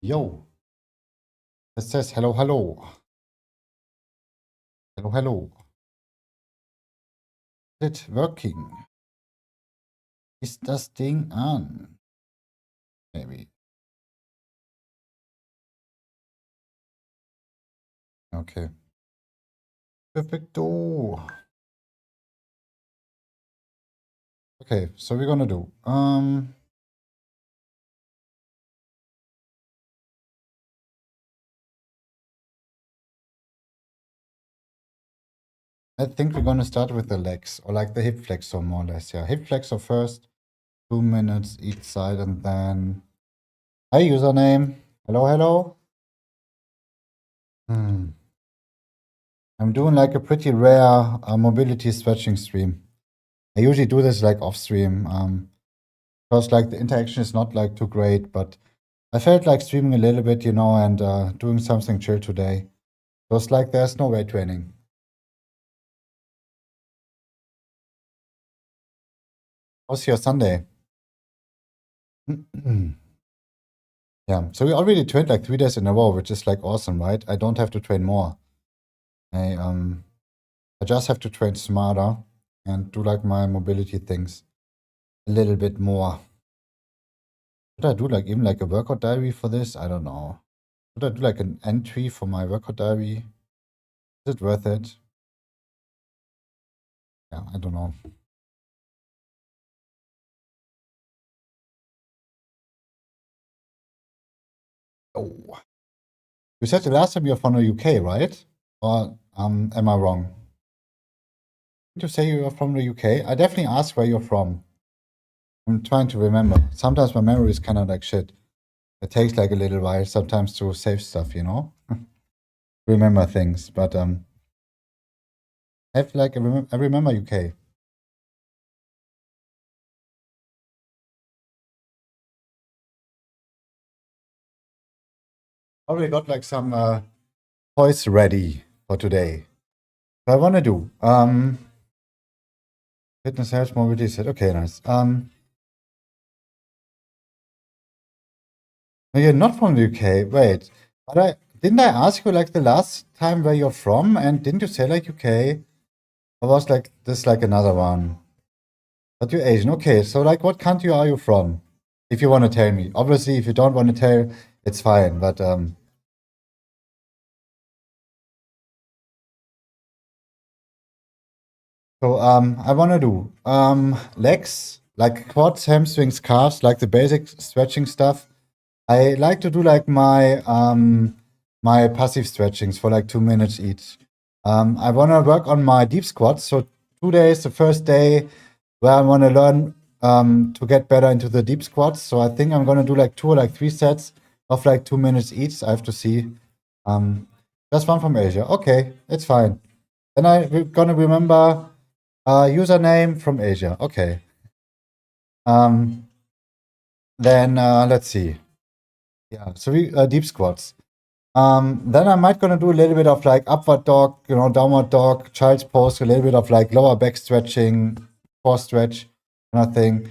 Yo, it says hello, hello. Hello, hello. Is it working? Ist das Ding an? Maybe. Okay. Perfecto. Okay, so we're gonna do. I think we're gonna start with the legs, or like the hip flexor more or less. Yeah, hip flexor first, 2 minutes each side, and then. Hi, username. Hello, hello. I'm doing like a pretty rare mobility stretching stream. I usually do this like off stream, because like the interaction is not like too great, but I felt like streaming a little bit, and doing something chill today. So it's like there's no weight training. How's your Sunday? Yeah, so we already trained like 3 days in a row, which is like awesome, right? I don't have to train more. I just have to train smarter and do like my mobility things a little bit more. Should I do like even like a workout diary for this? I don't know. Should I do like an entry for my workout diary? Is it worth it? Yeah, I don't know. Oh. You said the last time you're from the UK, right? Or am I wrong? Did you say you're from the UK? I definitely asked where you're from. I'm trying to remember. Sometimes my memory is kind of like shit. It takes like a little while sometimes to save stuff, remember things. But I feel like I remember UK. Already got like some toys ready for today. What I want to do. Fitness, health, mobility set. Okay, nice. No, you're not from the UK. Wait, but didn't I ask you like the last time where you're from, and didn't you say like UK? Or was like this like another one? But you're Asian. Okay, so like what country are you from? If you want to tell me. Obviously, if you don't want to tell, it's fine. But so I want to do legs, like quads, hamstrings, calves, like the basic stretching stuff. I like to do like my passive stretchings for like 2 minutes each. I want to work on my deep squats. So 2 days, the first day where I want to learn to get better into the deep squats. So I think I'm gonna do like 2 or like 3 sets of like 2 minutes each. I have to see. Just one from Asia. Okay, it's fine. Then I'm gonna remember username from Asia. Okay. Then let's see. Yeah, so we deep squats. Then I might gonna do a little bit of like upward dog, downward dog, child's pose, a little bit of like lower back stretching, core stretch, kind of thing.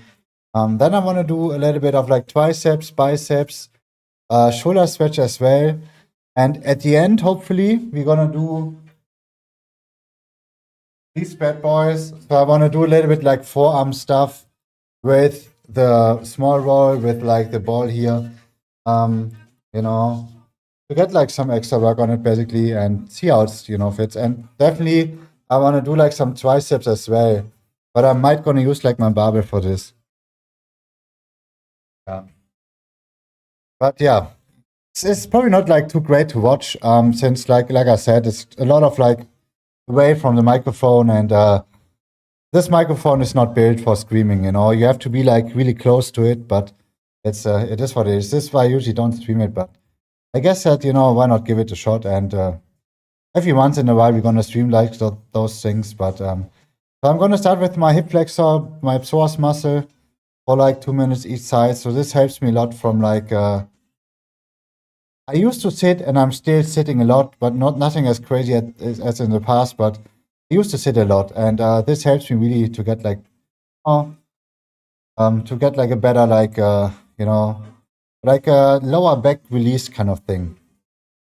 Then I want to do a little bit of like triceps, biceps, shoulder stretch as well. And at the end, hopefully, we're gonna do these bad boys. So I want to do a little bit like forearm stuff with the small roll, with like the ball here. To get like some extra work on it basically and see how it's fits. And definitely I want to do like some triceps as well, but I might gonna use like my barbell for this. Yeah, but yeah, it's probably not like too great to watch since like I said, it's a lot of like away from the microphone, and this microphone is not built for screaming. You have to be like really close to it, but it is what it is. This is why I usually don't stream it, but I guess that, why not give it a shot? And every once in a while, we're going to stream like those things. But so I'm going to start with my hip flexor, my psoas muscle for like 2 minutes each side. So this helps me a lot from like, I used to sit and I'm still sitting a lot, but nothing as crazy as in the past. But I used to sit a lot. And this helps me really to get like, to get like a better, like, like a lower back release kind of thing.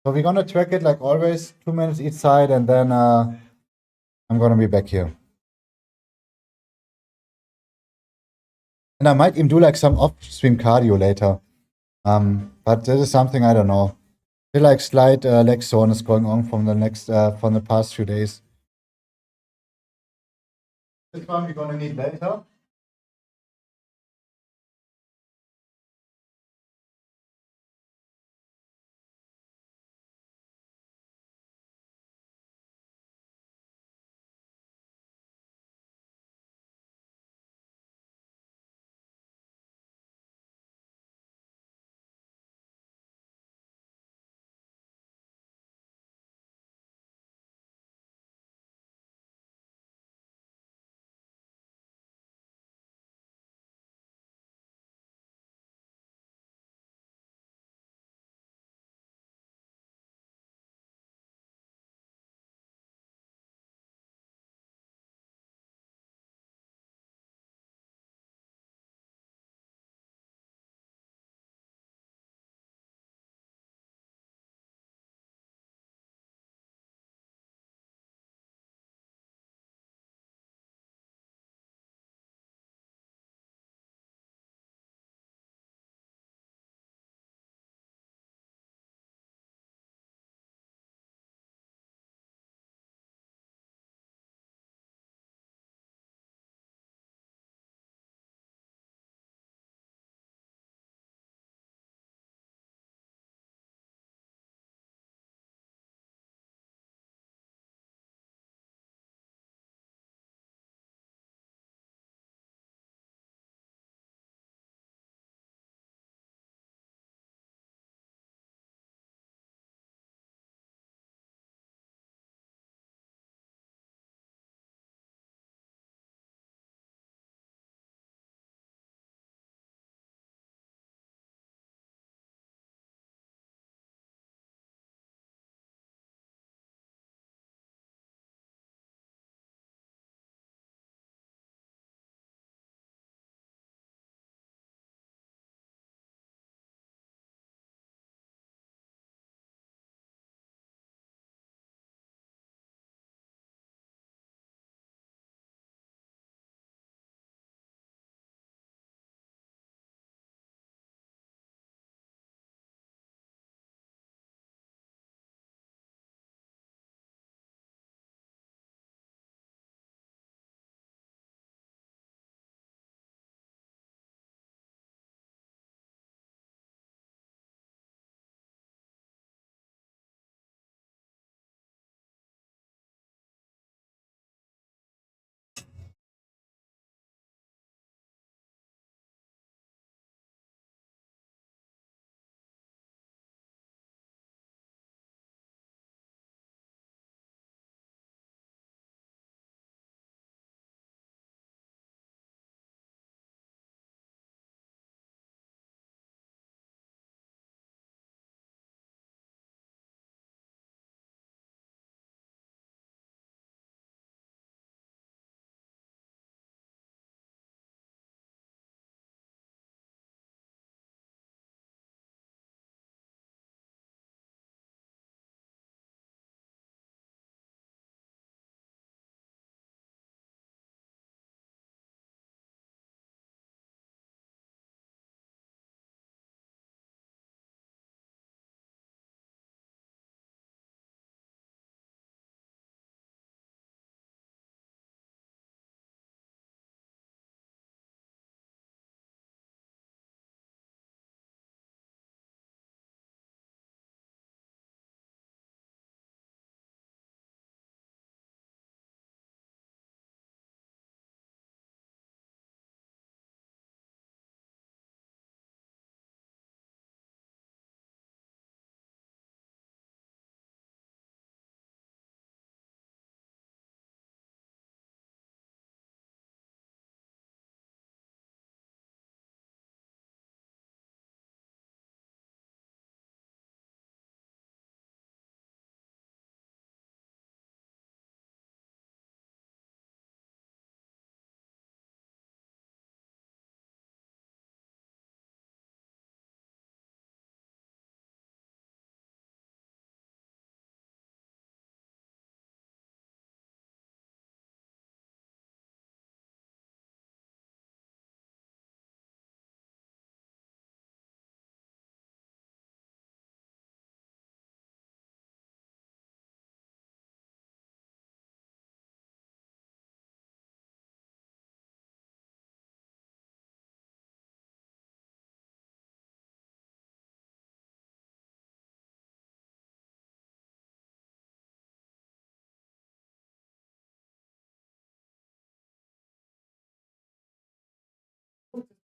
So we're gonna track it like always, 2 minutes each side, and then I'm gonna be back here. And I might even do like some off-stream cardio later. But this is something I don't know. I feel like slight leg soreness going on from the past few days. This one we're gonna need later.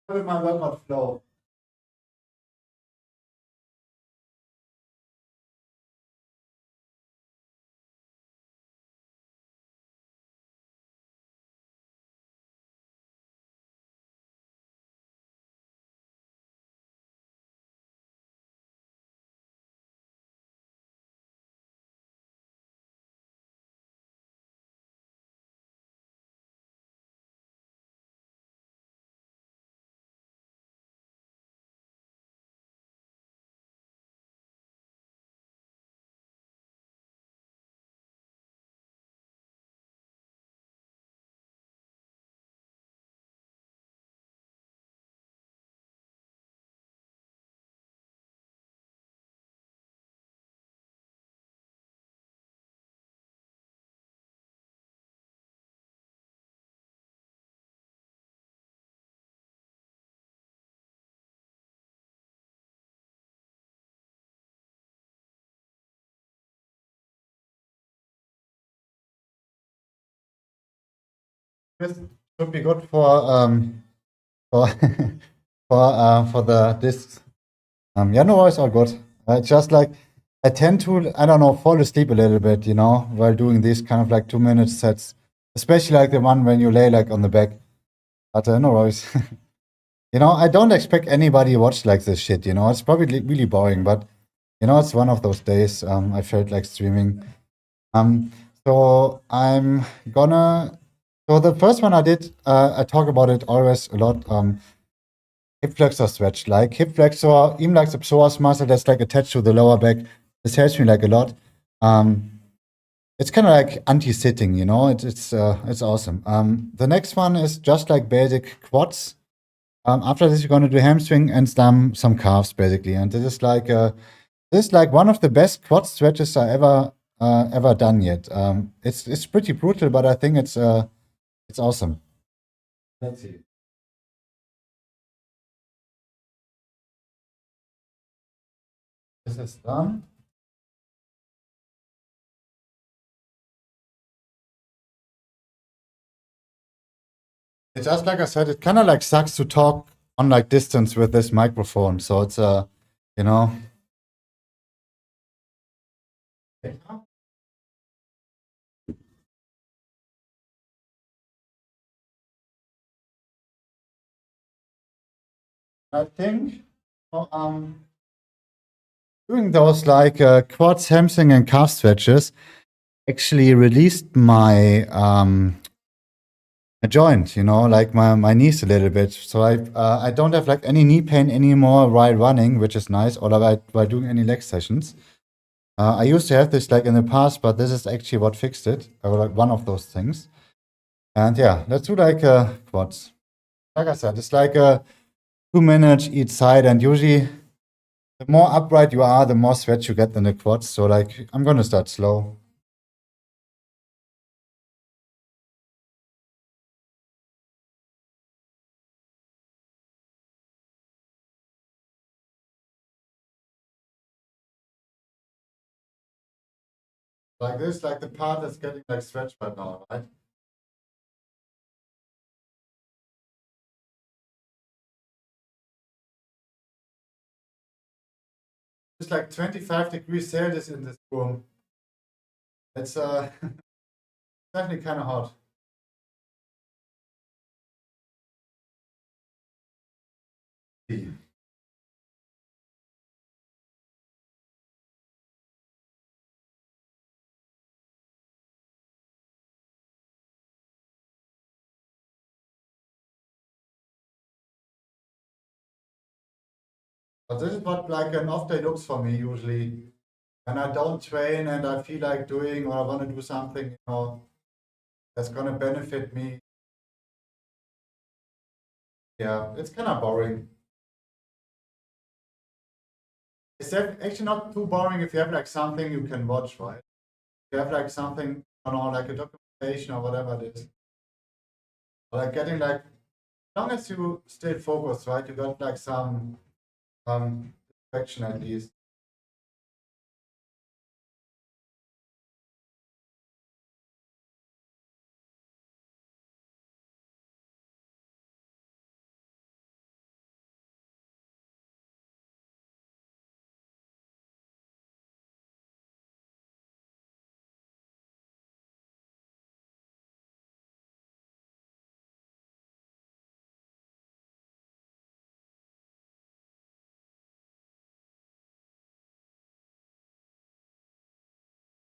How will my workout flow? This should be good for for the discs. Yeah, no, it's all good. It's just like I tend to, I don't know, fall asleep a little bit, you know, while doing these kind of like 2 minute sets, especially like the one when you lay like on the back. But no worries. You know, I don't expect anybody to watch like this shit, you know, it's probably really boring, but you know, it's one of those days I felt like streaming. Um, so I'm gonna, so the first one I did, I talk about it always a lot. Hip flexor stretch, like hip flexor, even like the psoas muscle that's like attached to the lower back. This helps me like a lot. It's kind of like anti-sitting, you know. It's awesome. The next one is just like basic quads. After this, you're gonna do hamstring and some calves basically, and this is like one of the best quad stretches I ever done yet. It's pretty brutal, but I think it's awesome. Let's see. This is done. It's just like I said, it kind of like sucks to talk on like distance with this microphone. So it's you know. I think doing those like quads, hamstring, and calf stretches actually released my a joint, you know, like my knees a little bit. So I don't have like any knee pain anymore while running, which is nice, or while doing any leg sessions. I used to have this like in the past, but this is actually what fixed it, or like one of those things. And yeah, let's do like quads. Like I said, it's like 2 minutes each side, and usually the more upright you are, the more sweat you get in the quads. So like I'm gonna start slow. Like this, like the part that's getting like stretched right now, right? It's like 25 degrees Celsius in this room. It's definitely kind of hot. But this is what like an off day looks for me usually. When I don't train and I feel like doing or I want to do something, you know, that's gonna benefit me. Yeah, it's kind of boring. Actually not too boring if you have like something you can watch, right? You have like something, I don't know, like a documentation or whatever it is. Or like getting like, as long as you stay focused, right? You got like some distraction at least.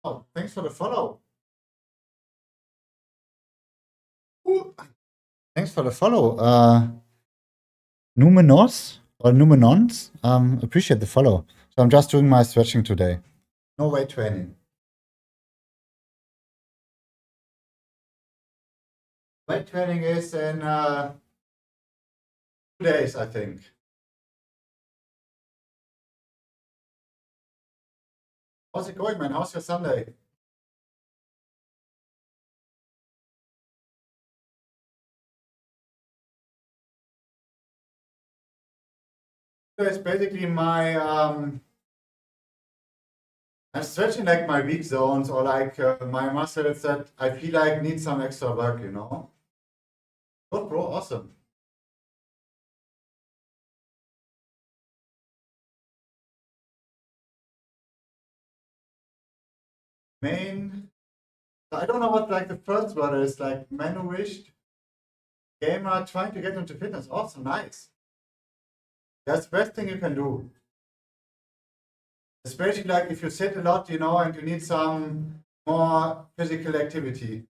Oh, thanks for the follow. Ooh, thanks for the follow. Numenos or Numenons. Appreciate the follow. So I'm just doing my stretching today. No weight training. Weight training is in 2 days, I think. How's it going, man? How's your Sunday? It's basically my I'm stretching like my weak zones or like my muscles that I feel like need some extra work, you know. Good, bro, awesome. Main, I don't know what like the first word is, like manourished gamer trying to get into fitness. Awesome, nice. That's the best thing you can do. Especially like if you sit a lot, you know, and you need some more physical activity.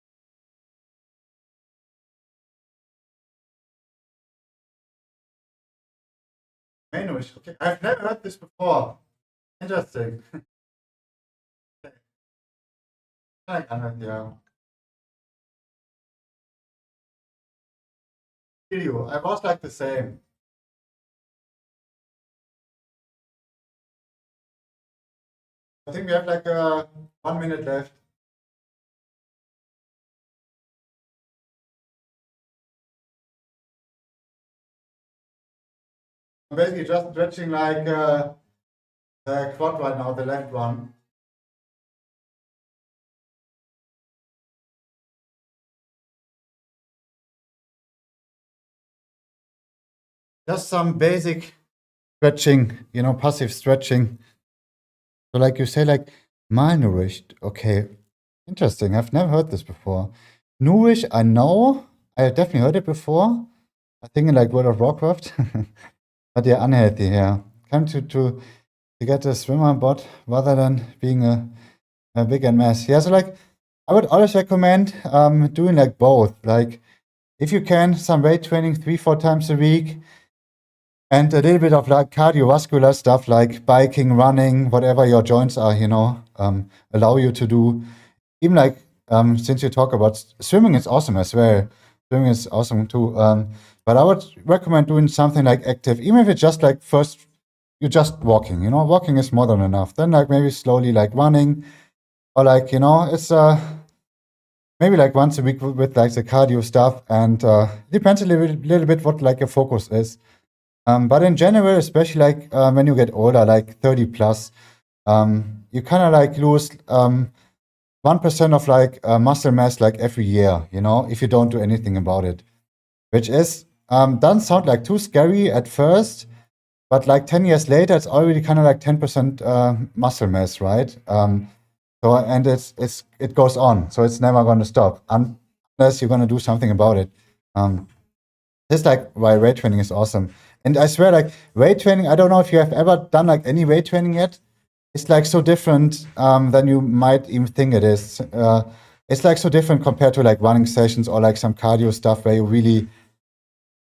Manourished, okay. I've never heard this before. Interesting. Yeah. Feel you. I was like the same. I think we have like 1 minute left. I'm basically just stretching like the quad right now, the left one. Just some basic stretching, you know, passive stretching. So like you say, like malnourished. Okay, interesting. I've never heard this before. Nourish, I know. I have definitely heard it before. I think in like World of Warcraft. But yeah, unhealthy, yeah. Come to get a swimmer bod rather than being a big mess. Yeah, so like I would always recommend doing like both. Like if you can, some weight training 3-4 times a week, and a little bit of like cardiovascular stuff like biking, running, whatever your joints are, you know, allow you to do. Even like since you talk about swimming, is awesome as well. Swimming is awesome too. But I would recommend doing something like active, even if it's just like first you're just walking. You know, walking is more than enough. Then like maybe slowly like running, or like you know, it's maybe like once a week with like the cardio stuff, and depends a little bit what like your focus is. But in general, especially like when you get older, like 30 plus, you kind of like lose 1% of like muscle mass like every year, you know, if you don't do anything about it, which is doesn't sound like too scary at first, but like 10 years later, it's already kind of like 10% muscle mass, right? So and it goes on, so it's never going to stop unless you're going to do something about it. This like why weight training is awesome. And I swear, like weight training, I don't know if you have ever done like any weight training yet. It's like so different than you might even think it is. It's like so different compared to like running sessions or like some cardio stuff where you really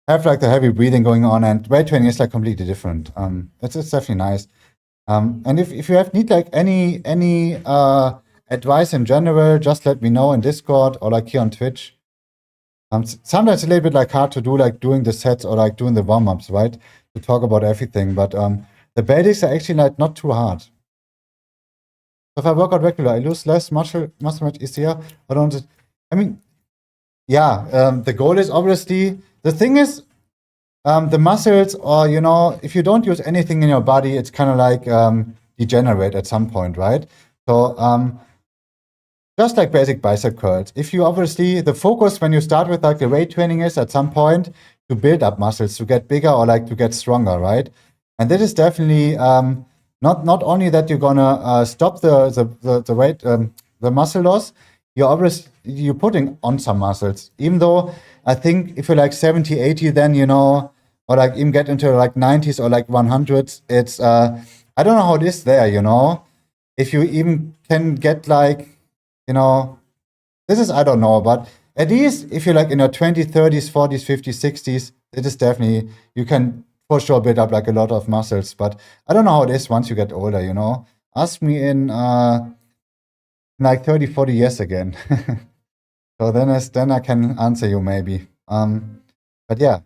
have like the heavy breathing going on. And weight training is like completely different. It's definitely nice. And if you need like any advice in general, just let me know in Discord or like here on Twitch. Sometimes it's a little bit like hard to do like doing the sets or like doing the warm-ups, right? To talk about everything, but the basics are actually like not too hard. So if I work out regular, I lose less muscle mass easier. I don't. I mean, yeah. The goal is obviously the thing is the muscles, or you know, if you don't use anything in your body, it's kind of like degenerate at some point, right? So just like basic bicep curls. If you obviously, the focus when you start with like the weight training is at some point to build up muscles, to get bigger or like to get stronger, right? And that is definitely not only that you're gonna stop the weight, the muscle loss, you're putting on some muscles. Even though I think if you're like 70, 80, then you know, or like even get into like 90s or like 100s, it's I don't know how it is there, you know. if you even can get like, you know, this is, I don't know, but at least if you're like in your 20s, 30s, 40s, 50s, 60s, it is definitely, you can for sure build up like a lot of muscles. But I don't know how it is once you get older, you know? Ask me in like 30, 40 years again. So then I can answer you maybe. But yeah,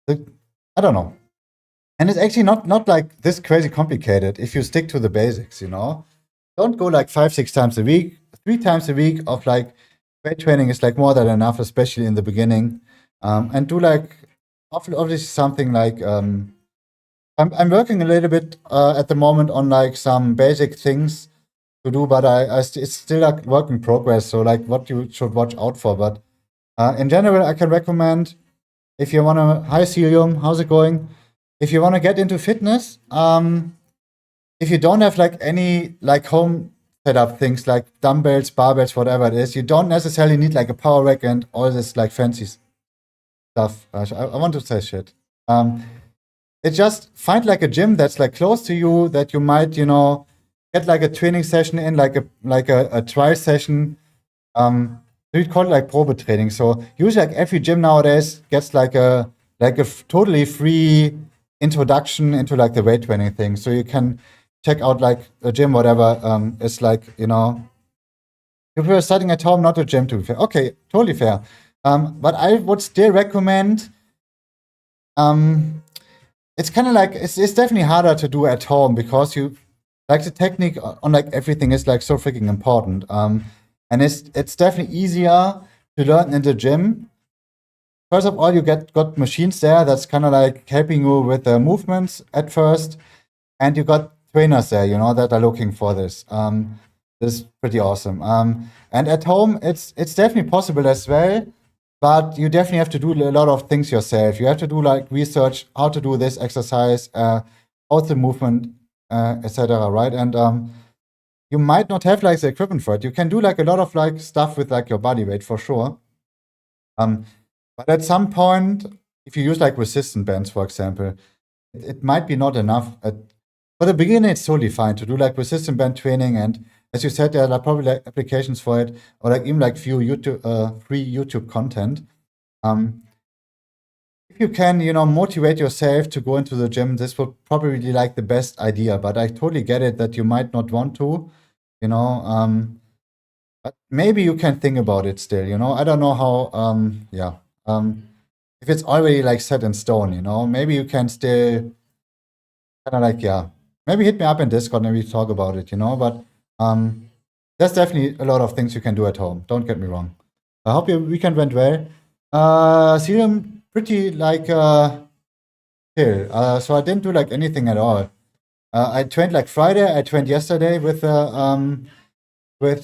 I don't know. And it's actually not like this crazy complicated if you stick to the basics, you know? Don't go like 5, 6 times a week. 3 times a week of like weight training is like more than enough, especially in the beginning. And do like obviously something like I'm working a little bit at the moment on like some basic things to do, but it's still like work in progress. So like what you should watch out for. But in general, I can recommend if you want to. Hi, Celium, how's it going? If you want to get into fitness, if you don't have like any like home setup things like dumbbells, barbells, whatever it is, you don't necessarily need like a power rack and all this like fancy stuff. I want to say shit. It just find like a gym that's like close to you that you might, you know, get like a training session in, like a trial session. We call it like Probetraining. So usually like every gym nowadays gets like a totally free introduction into like the weight training thing. So you can check out like a gym, whatever. It's like, you know, if you're studying at home, not a gym to be fair. Okay, totally fair. But I would still recommend it's kind of like it's definitely harder to do at home because you like the technique on like everything is like so freaking important. And it's definitely easier to learn in the gym. First of all, you got machines there that's kind of like helping you with the movements at first, and you got trainers there, you know, that are looking for this. This is pretty awesome. And at home, it's definitely possible as well, but you definitely have to do a lot of things yourself. You have to do like research how to do this exercise, how's the movement, etc. Right? And you might not have like the equipment for it. You can do like a lot of like stuff with like your body weight for sure. But at some point, if you use like resistant bands, for example, it might be not enough. For the beginner, it's totally fine to do like resistant band training. And as you said, there are probably like applications for it, or like even like few YouTube, free YouTube content. If you can, you know, motivate yourself to go into the gym, this would probably be like the best idea. But I totally get it that you might not want to, you know. But maybe you can think about it still, you know. I don't know how, yeah. If it's already like set in stone, you know, maybe you can still kind of like, yeah, maybe hit me up in Discord and we talk about it, you know. But there's definitely a lot of things you can do at home. Don't get me wrong. I hope your weekend went well. Serum pretty like chill. So I didn't do like anything at all. I trained like Friday. I trained yesterday with weight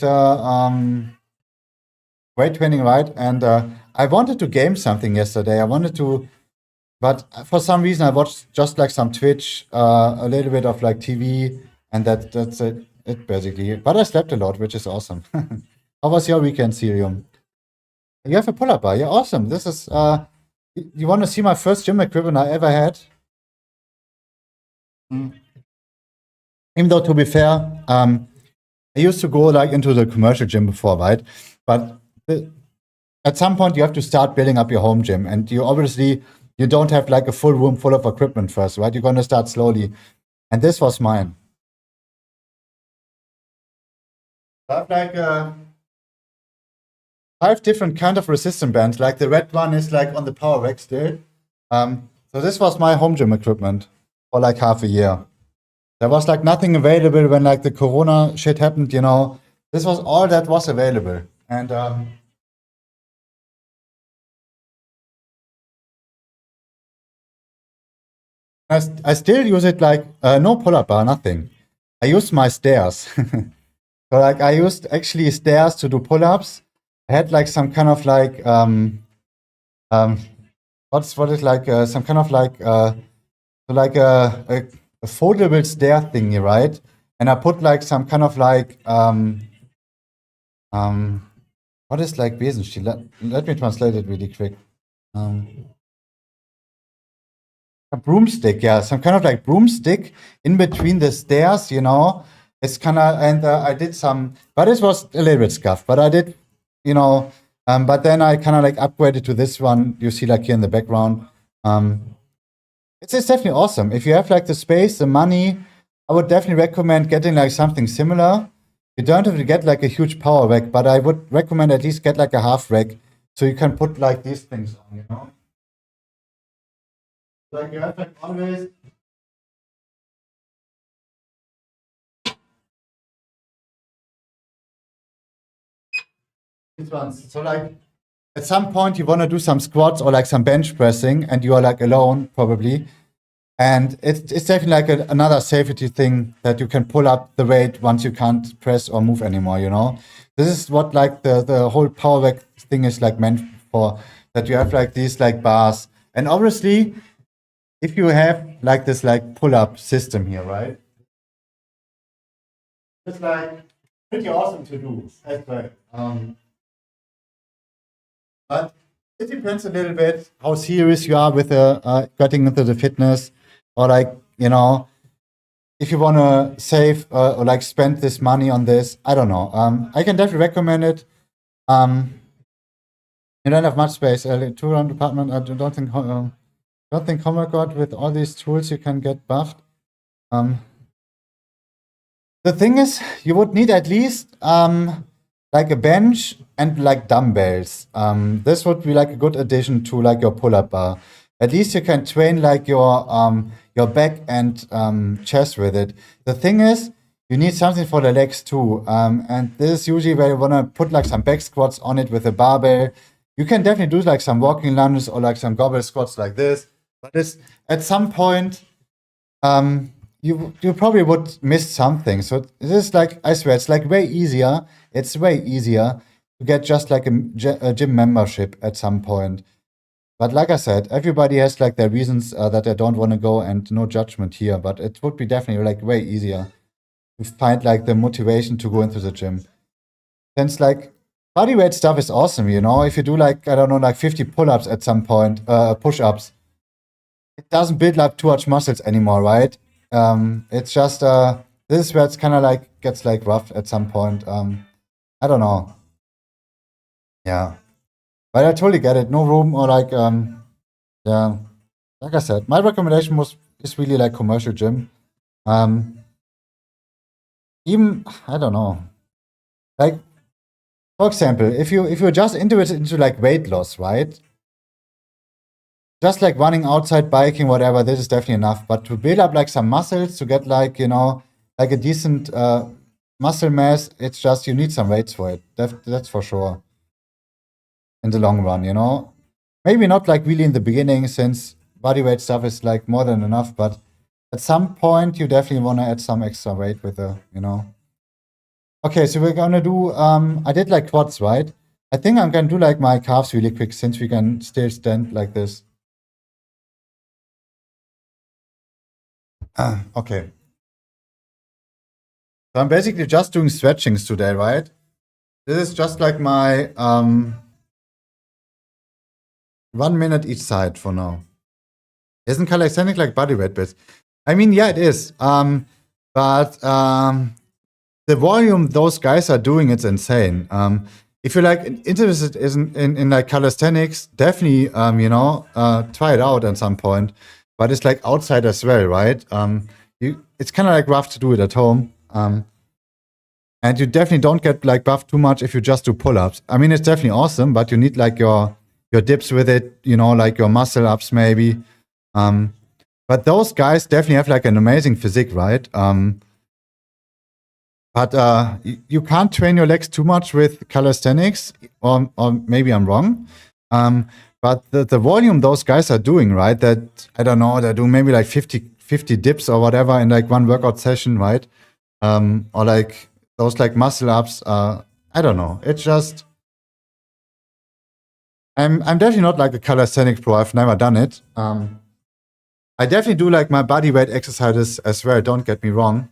training, right? And I wanted to game something yesterday. I wanted to, but for some reason I watched just like some Twitch, a little bit of like TV, and that's it basically. But I slept a lot, which is awesome. How was your weekend, Serium? You have a pull-up bar. Yeah, awesome. This is you want to see my first gym equipment I ever had? Even though to be fair, I used to go like into the commercial gym before, right? But at some point you have to start building up your home gym, and you don't have like a full room full of equipment first, right? You're gonna start slowly, and this was mine. I have like 5 different kind of resistance bands. Like the red one is like on the power rack still. So this was my home gym equipment for like half a year. There was like nothing available when like the Corona shit happened, you know. This was all that was available, and I still use it like no pull-up bar, nothing. I use my stairs. So like I used actually stairs to do pull-ups. I had like some kind of like what is like some kind of like like a foldable stair thingy, right? And I put like some kind of like what is like Besenstiel? Let me translate it really quick. A broomstick, yeah, some kind of like broomstick in between the stairs, you know, It's kind of, and I did some, but it was a little bit scuffed. But I did, you know, but then I kind of like upgraded to this one. You see, like here in the background. It's definitely awesome. If you have like the space, the money, I would definitely recommend getting like something similar. You don't have to get like a huge power rack, but I would recommend at least get like a half rack so you can put like these things on, you know? Like you have like always. These ones. So like at some point you want to do some squats or like some bench pressing and you are like alone probably. And it's definitely like another safety thing that you can pull up the weight once you can't press or move anymore, you know? This is what like the whole power rack thing is like meant for, that you have like these like bars. And obviously, if you have like this like pull-up system here, right? It's like pretty awesome to do as well. But it depends a little bit how serious you are with getting into the fitness, or like, you know, if you want to save or like spend this money on this. I don't know. I can definitely recommend it. You don't have much space. Two-round department. I don't think Homework God with all these tools you can get buffed. The thing is, you would need at least like a bench and like dumbbells. This would be like a good addition to like your pull-up bar. At least you can train like your back and chest with it. The thing is, you need something for the legs too. And this is usually where you wanna put like some back squats on it with a barbell. You can definitely do like some walking lunges or like some goblet squats like this. But it's at some point, you probably would miss something. So this is like, I swear, it's like way easier. It's way easier to get just like a gym membership at some point. But like I said, everybody has like their reasons that they don't want to go, and no judgment here. But it would be definitely like way easier to find like the motivation to go into the gym. Since like bodyweight stuff is awesome, you know. If you do like, I don't know, like 50 pull-ups at some point, push-ups, it doesn't build up too much muscles anymore, right? It's just this is where it's kind of like gets like rough at some point. I don't know. Yeah, but I totally get it. No room or like yeah. Like I said, my recommendation was is really like commercial gym. Um, Even I don't know. Like for example, if you're just interested into like weight loss, right? Just like running outside, biking, whatever, this is definitely enough. But to build up like some muscles, to get like, you know, like a decent muscle mass, it's just you need some weights for it. That's for sure. In the long run, you know. Maybe not like really in the beginning, since bodyweight stuff is like more than enough, but at some point you definitely want to add some extra weight with the, you know. Okay, so we're gonna do I did like quads, right? I think I'm gonna do like my calves really quick since we can still stand like this. Okay. So I'm basically just doing stretchings today, right? This is just like my 1 minute each side for now. Isn't calisthenics like bodyweight bits? I mean, yeah, it is. But the volume those guys are doing, it's insane. If you're like interested in like calisthenics, definitely you know, try it out at some point. But it's like outside as well, right? It's kind of like rough to do it at home. And you definitely don't get like buffed too much if you just do pull-ups. I mean, it's definitely awesome, but you need like your dips with it, you know, like your muscle ups maybe. But those guys definitely have like an amazing physique, right? But you can't train your legs too much with calisthenics, or maybe I'm wrong. But the volume those guys are doing, right? That I don't know, they're doing maybe like 50 dips or whatever in like one workout session, right? Or like those like muscle ups. I don't know. It's just I'm definitely not like a calisthenics pro. I've never done it. I definitely do like my body weight exercises as well. Don't get me wrong.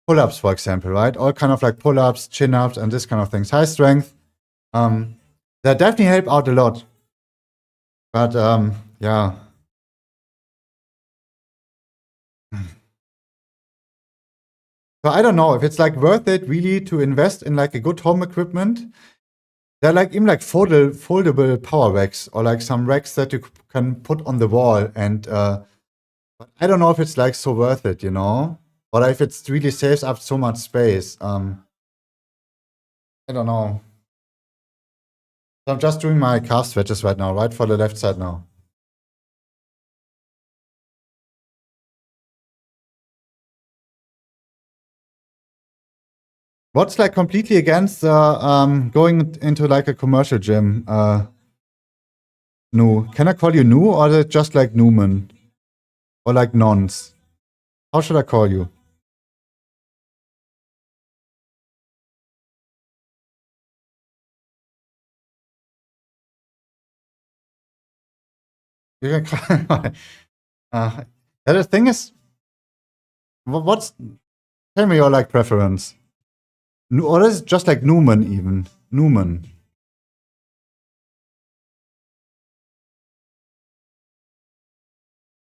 Pull-ups, for example, right? All kind of like pull-ups, chin-ups, and this kind of things. High strength. That definitely help out a lot. But yeah. So I don't know if it's like worth it really to invest in like a good home equipment. They're like even like foldable power racks or like some racks that you can put on the wall. And but I don't know if it's like so worth it, you know, or if it really saves up so much space. I don't know. So I'm just doing my calf stretches right now, right for the left side now. What's like completely against going into like a commercial gym? Nu. Can I call you Nu or is it just like Newman? Or like Nons? How should I call you? You can call the thing is, what's tell me your like preference? Or is it just like Newman even? Newman.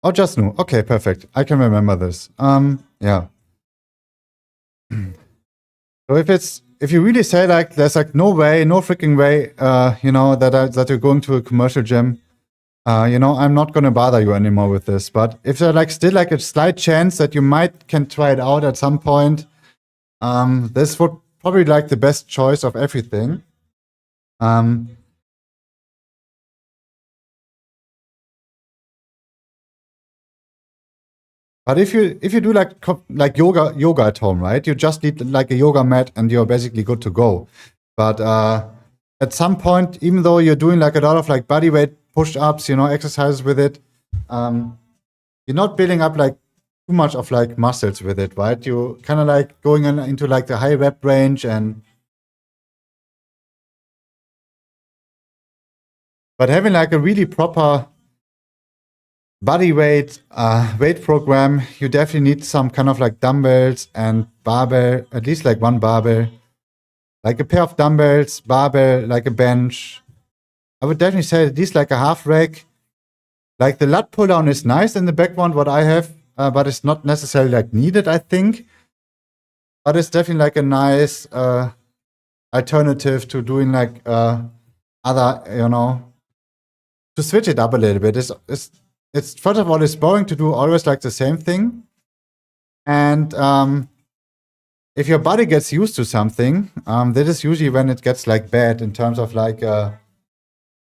Oh, just Nu. Okay, perfect. I can remember this. Yeah. So if you really say like there's like no way, no freaking way, you know, that you're going to a commercial gym, you know, I'm not gonna bother you anymore with this. But if there's like still like a slight chance that you might can try it out at some point, this would probably like the best choice of everything. But if you do like yoga at home, right? You just need like a yoga mat and you're basically good to go. But at some point, even though you're doing like a lot of like body weight push-ups, you know, exercises with it, you're not building up like too much of like muscles with it, right? You kind of like going into like the high rep range and but having like a really proper body weight program, you definitely need some kind of like dumbbells and barbell, at least like one barbell, like a pair of dumbbells, barbell, like a bench. I would definitely say at least like a half rack. Like the lat pull down is nice in the background, what I have, but it's not necessarily like needed, I think. But it's definitely like a nice alternative to doing like other, you know, to switch it up a little bit. It's first of all, it's boring to do always like the same thing. And if your body gets used to something, that is usually when it gets like bad in terms of like,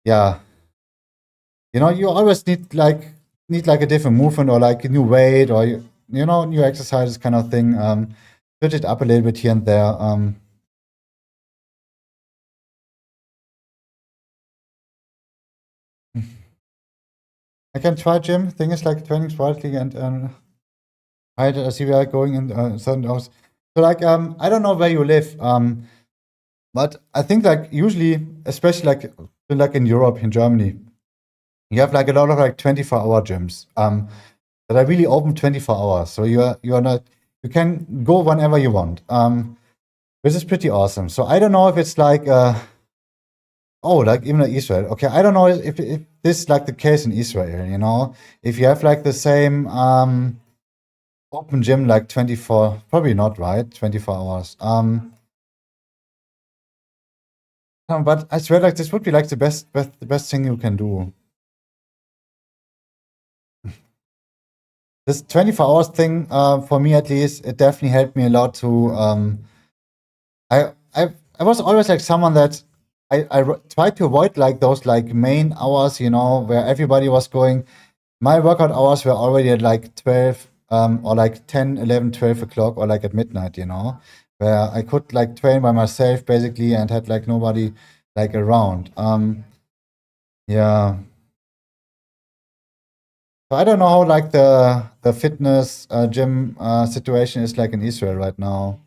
yeah, you know, you always need like a different movement or like a new weight or you know, new exercises kind of thing. Switch it up a little bit here and there. I can try gym. Thing is like training slightly and I see we are going in certain hours. So like I don't know where you live, but I think like usually, especially like in Europe, in Germany, you have like a lot of like 24-hour gyms that are really open 24 hours. So you are not you can go whenever you want, which is pretty awesome. So I don't know if it's like oh, like even in Israel. Okay, I don't know if this is like the case in Israel. You know, if you have like the same open gym like 24, probably not, right? 24 hours. But I swear, like this would be like the best thing you can do. This 24 hours thing, for me at least, it definitely helped me a lot to. I was always like someone that I tried to avoid like those like main hours, you know, where everybody was going. My workout hours were already at like 12 or like 10, 11, 12 o'clock or like at midnight, you know, where I could like train by myself basically and had like nobody like around. Yeah. So I don't know how like the fitness gym situation is like in Israel right now.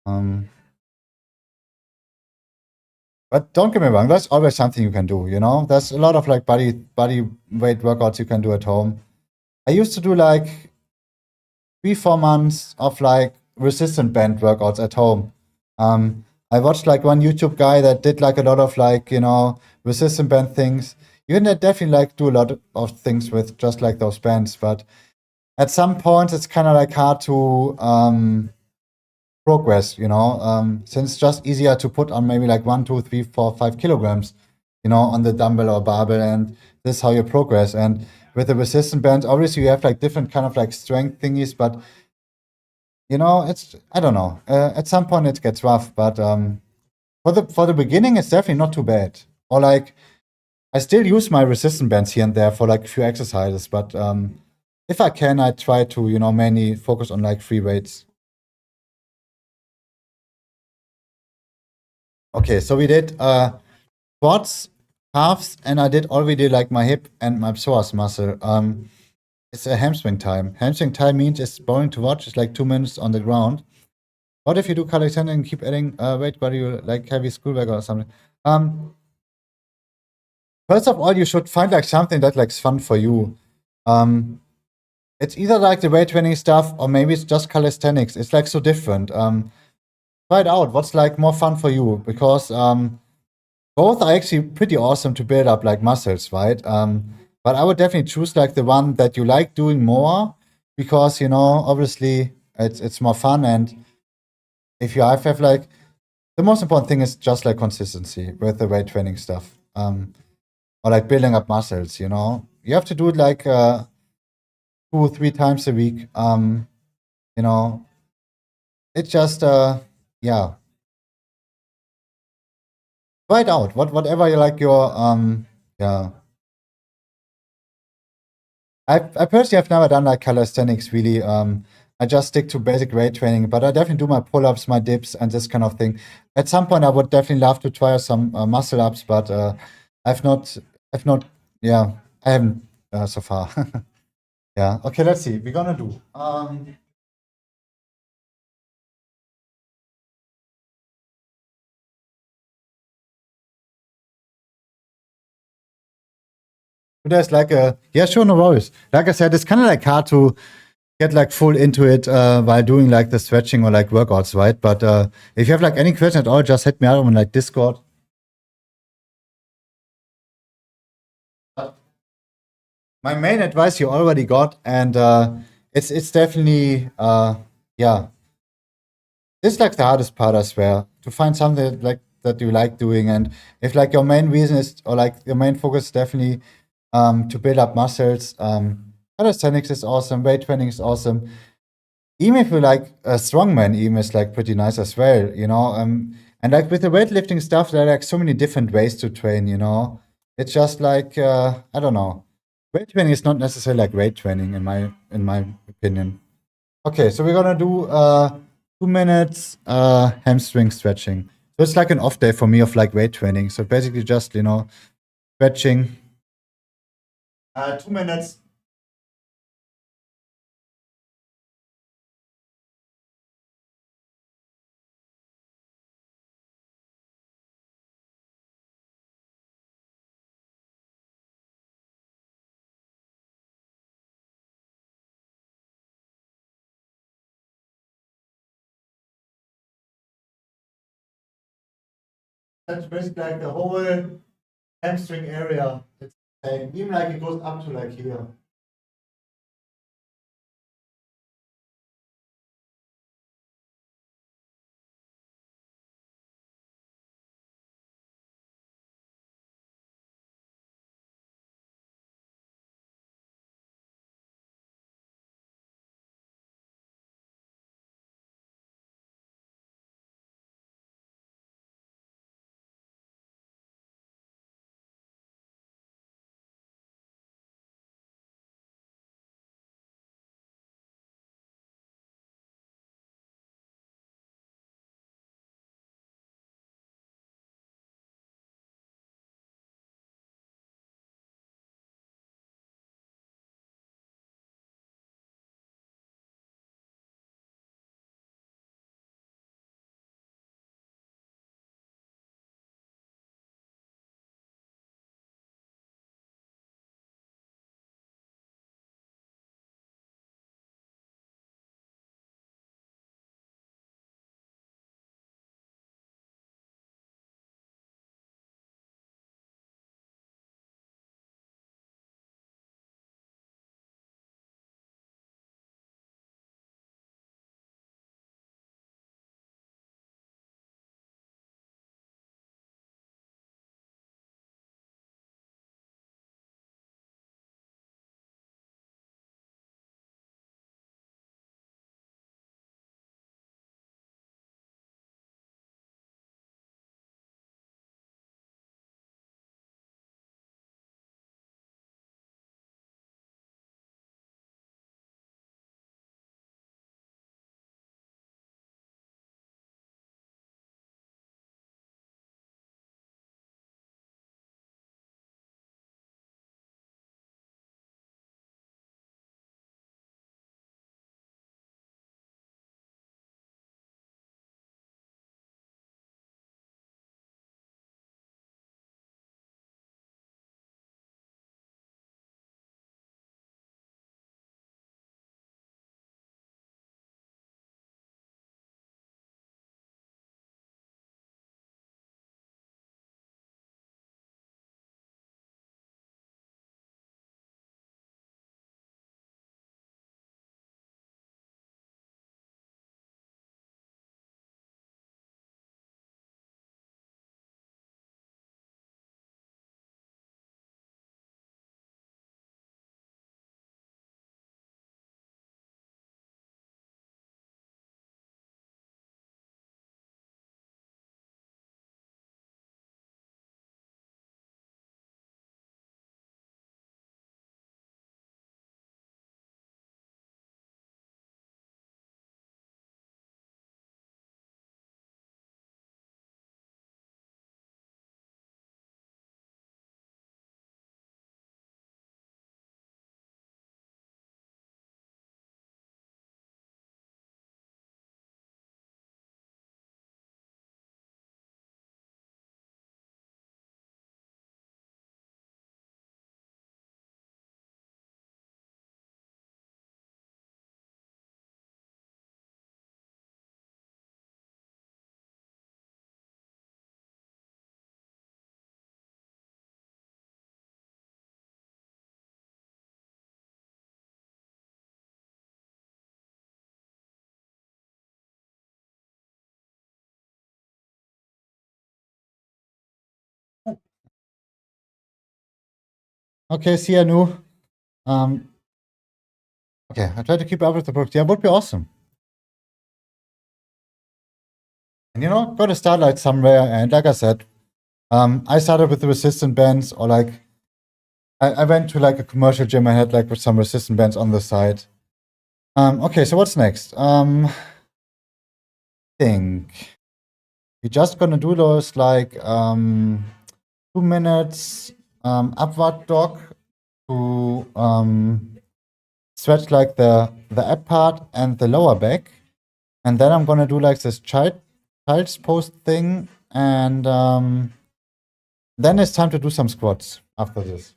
Um, but don't get me wrong, there's always something you can do, you know? There's a lot of like body weight workouts you can do at home. I used to do like 3-4 months of like resistant band workouts at home. I watched like one YouTube guy that did like a lot of like, you know, resistant band things. You can definitely like do a lot of things with just like those bands, but at some points it's kind of like hard to progress, since it's just easier to put on maybe like 1, 2, 3, 4, 5 kilograms, on the dumbbell or barbell, and this is how you progress. And with the resistance bands, obviously you have like different kind of like strength thingies, but it's, I don't know. At some point it gets rough, but for the beginning, it's definitely not too bad. Or like, I still use my resistance bands here and there for like a few exercises, but if I can, I try to mainly focus on like free weights. Okay, so we did quads, calves, and I did already like my hip and my psoas muscle. It's a hamstring time. Hamstring time means it's boring to watch. It's like 2 minutes on the ground. What if you do calisthenics and keep adding weight while you like heavy schoolwork or something? First of all, you should find like something that like's fun for you. It's either like the weight training stuff or maybe it's just calisthenics. It's like so different. Try it out. What's like more fun for you? Because both are actually pretty awesome to build up like muscles, right? But I would definitely choose like the one that you like doing more because obviously it's more fun, and if you have like the most important thing is just like consistency with the weight training stuff. Or like building up muscles, you have to do it like 2 or 3 times a week. You know, it's just yeah, try it out. Whatever you like your yeah. I personally have never done like calisthenics really. I just stick to basic weight training, but I definitely do my pull-ups, my dips, and this kind of thing. At some point, I would definitely love to try some muscle ups, but I've not, I've not, yeah, I haven't so far. Yeah. Okay. Let's see. We're gonna do. There's like a yeah, sure, no worries. Like I said, it's kind of like hard to get like full into it while doing like the stretching or like workouts, right? But if you have like any question at all, just hit me out on like Discord. My main advice you already got, and it's definitely yeah, it's like the hardest part, I swear, to find something like that you like doing. And if like your main reason is, or like your main focus is definitely to build up muscles, calisthenics is awesome, weight training is awesome. Even if you like a strongman, even is like pretty nice as well, and like with the weightlifting stuff, there are like so many different ways to train. It's just like I don't know. Weight training is not necessarily like weight training in my opinion. Okay, so we're gonna do 2 minutes hamstring stretching. So it's like an off day for me of like weight training. So basically just stretching. 2 minutes. That's basically like the whole hamstring area. It's the same. Even like it goes up to like here. Okay, see you, Nu. Okay, I try to keep up with the books. Yeah, would be awesome. And gotta start like somewhere. And like I said, I started with the resistant bands, or like I went to like a commercial gym I had like with some resistant bands on the side. Okay, so what's next? Think we're just gonna do those like 2 minutes upward dog to stretch like the ab part and the lower back, and then I'm gonna do like this child's pose thing, and then it's time to do some squats after this.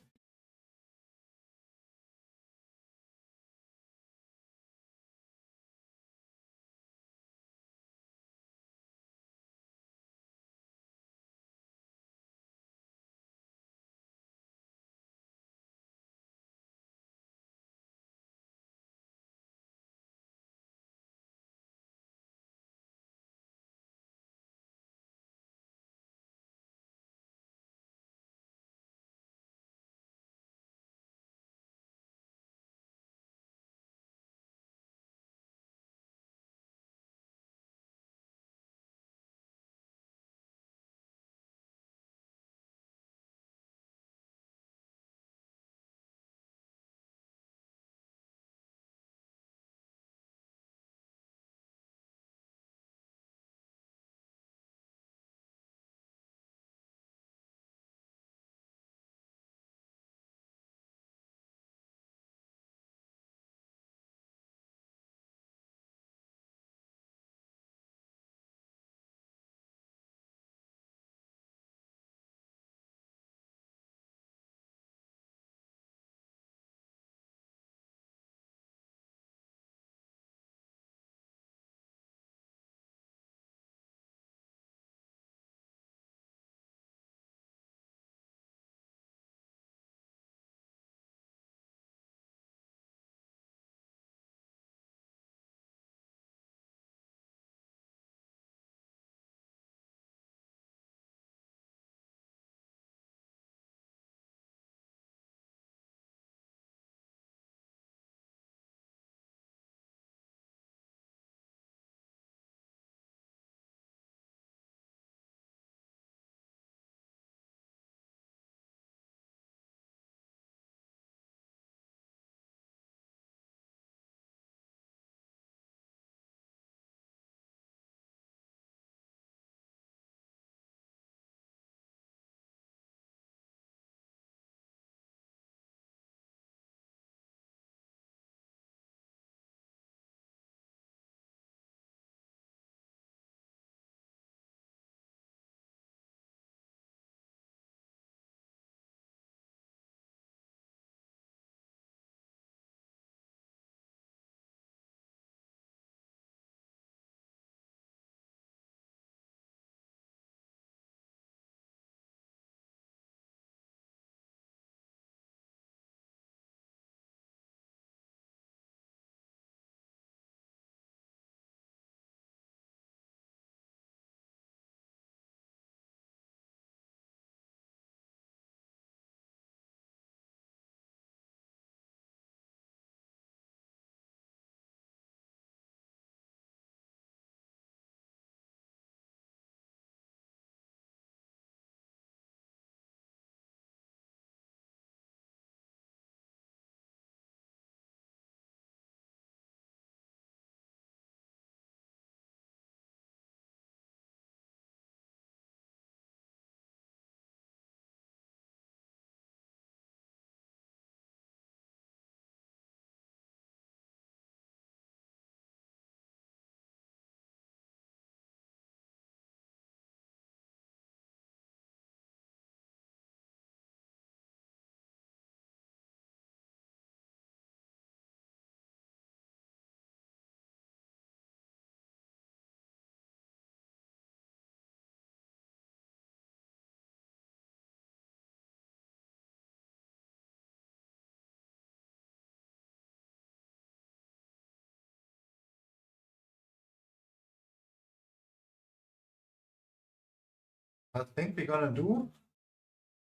I think we're gonna do.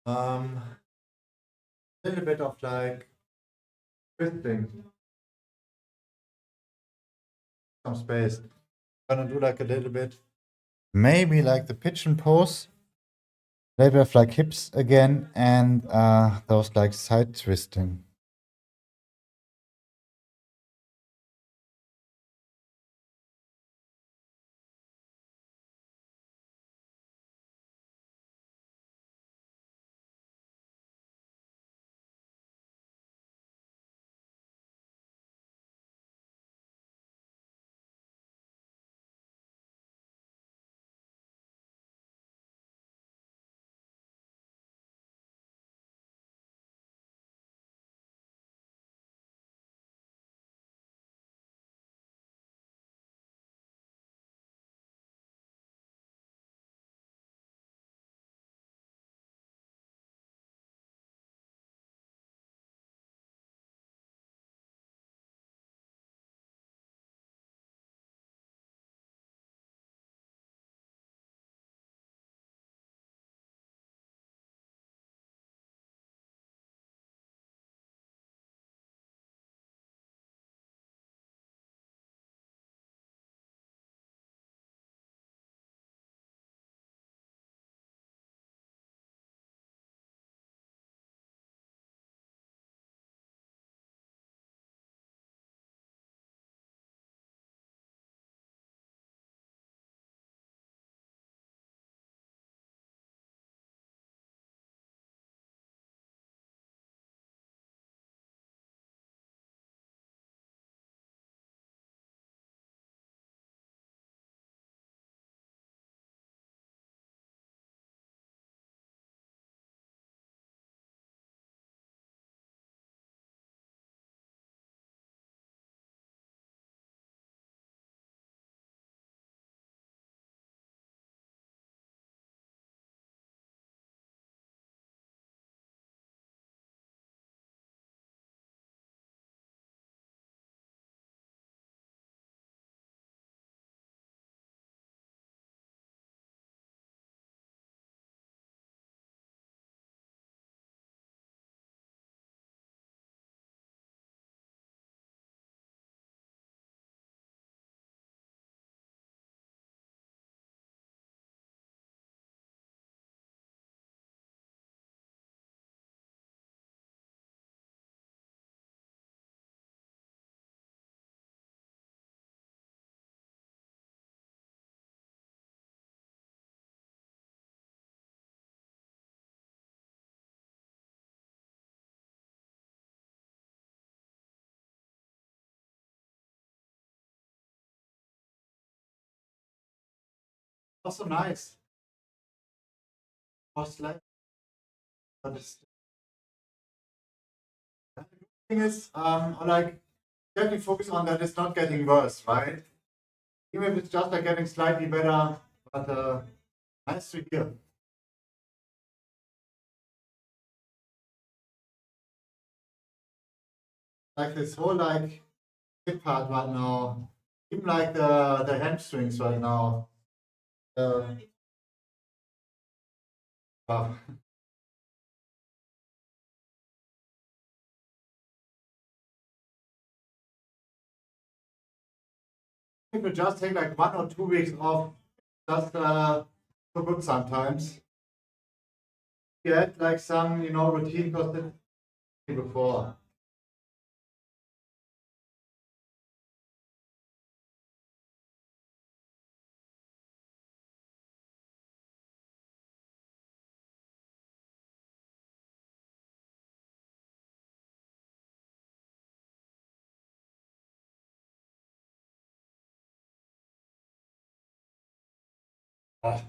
Um, a little bit of like twisting. Some space. Gonna do like a little bit. Maybe like the pigeon pose. Maybe have like hips again and those like side twisting. Also nice. Was like, but the thing is, like definitely focus on that it's not getting worse, right? Even if it's just like getting slightly better, but nice to hear. Like this whole like hip part right now, even like the hamstrings right now. Uh, uh, People just take like 1 or 2 weeks off, just so good sometimes. Get like some, routine because before. Uh,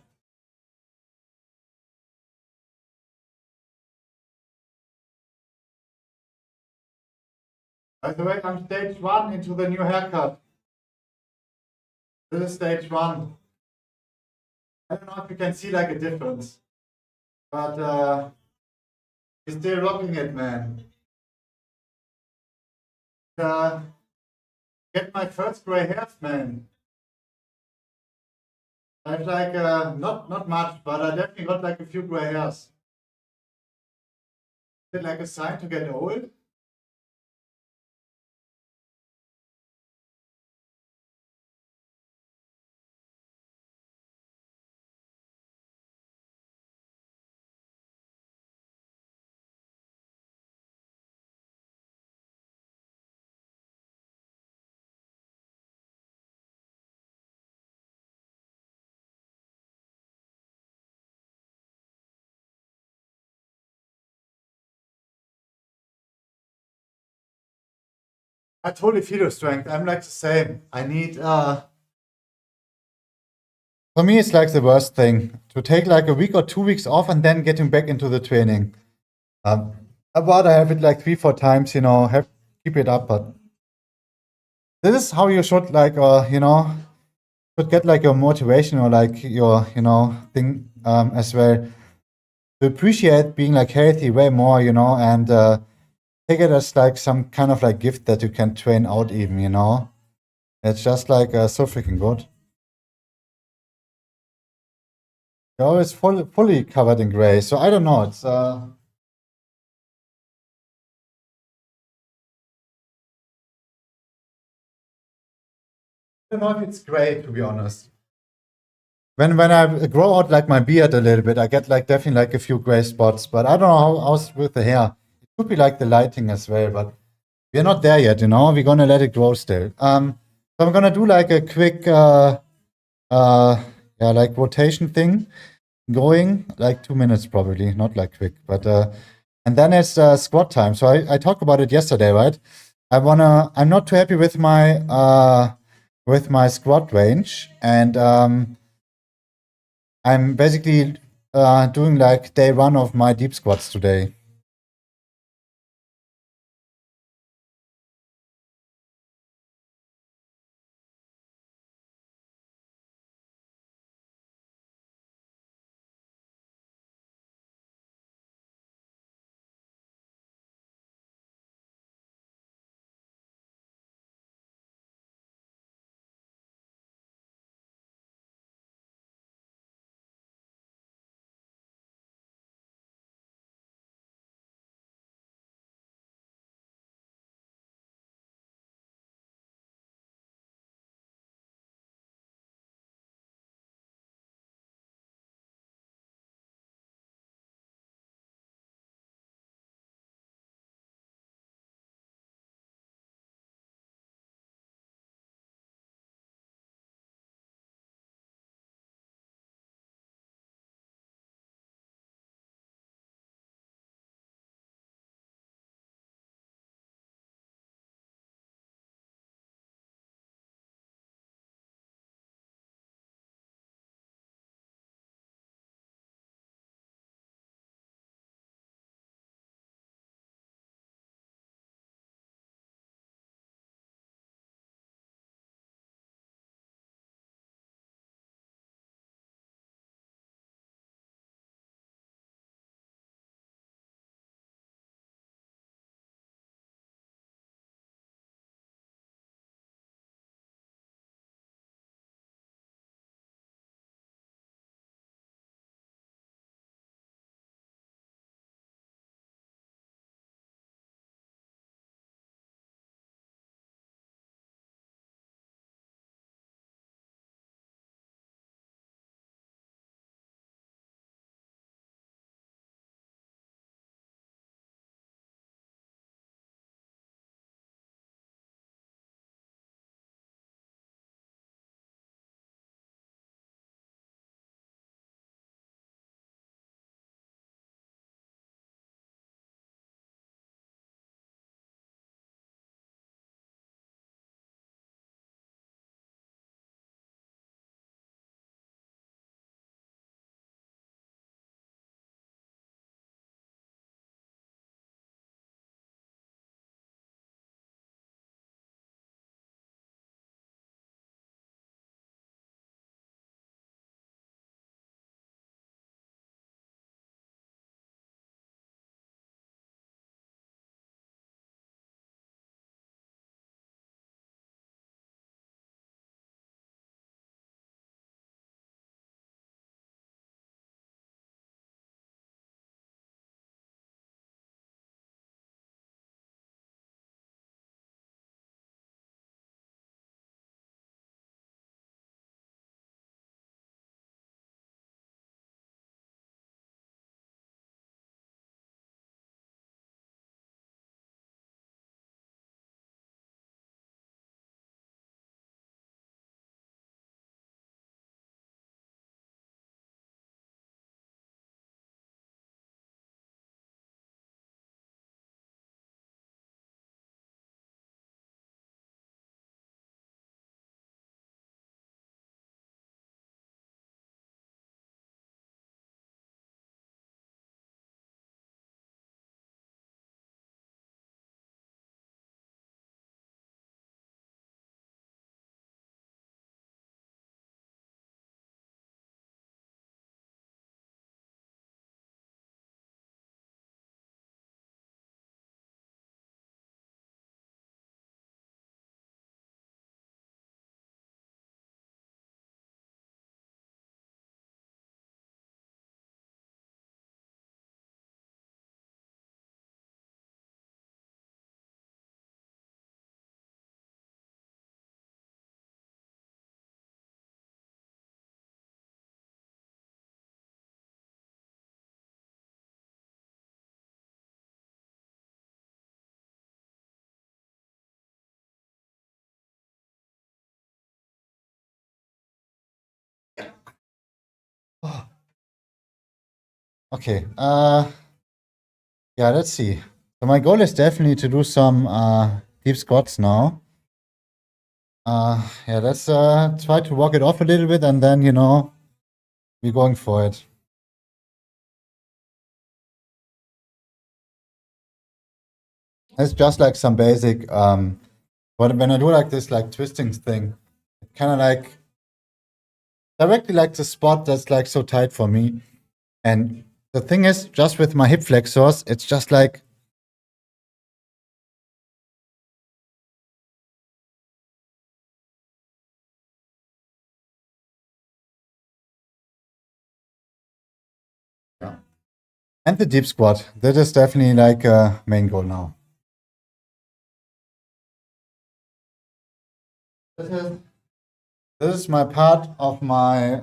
By the way, I'm stage one into the new haircut. This is stage one. I don't know if you can see like a difference, but you're still rocking it, man. Uh, get my first gray hairs, man. I have like not much, but I definitely got like a few gray hairs. it like a sign to get old? I totally feel your strength. I'm like the same. I need for me it's like the worst thing to take like a week or 2 weeks off and then getting back into the training. Um I'd rather have it like 3, 4 times, have keep it up, but this is how you should like should get like your motivation or like your thing as well. To appreciate being like healthy way more, and take it as like some kind of like gift that you can train out even. It's just like so freaking good. You're always fully covered in gray, so I don't know. It's I don't know if it's gray to be honest. When I grow out like my beard a little bit, I get like definitely like a few gray spots, but I don't know how's with the hair. It could be like the lighting as well, but we're not there yet. We're gonna let it grow still. So I'm gonna do like a quick uh yeah, like rotation thing going like 2 minutes probably, not like quick, but and then it's squat time. So I talked about it yesterday, right? I'm not too happy with my squat range, and I'm basically doing like day one of my deep squats today. Okay. Yeah, let's see. So my goal is definitely to do some deep squats now. Yeah, let's try to walk it off a little bit and then, we're going for it. It's just like some basic, but when I do like this like twisting thing, kind of like directly like the spot that's like so tight for me. And the thing is, just with my hip flexors, it's just like, yeah. And the deep squat, that is definitely like a main goal now. This is my part of my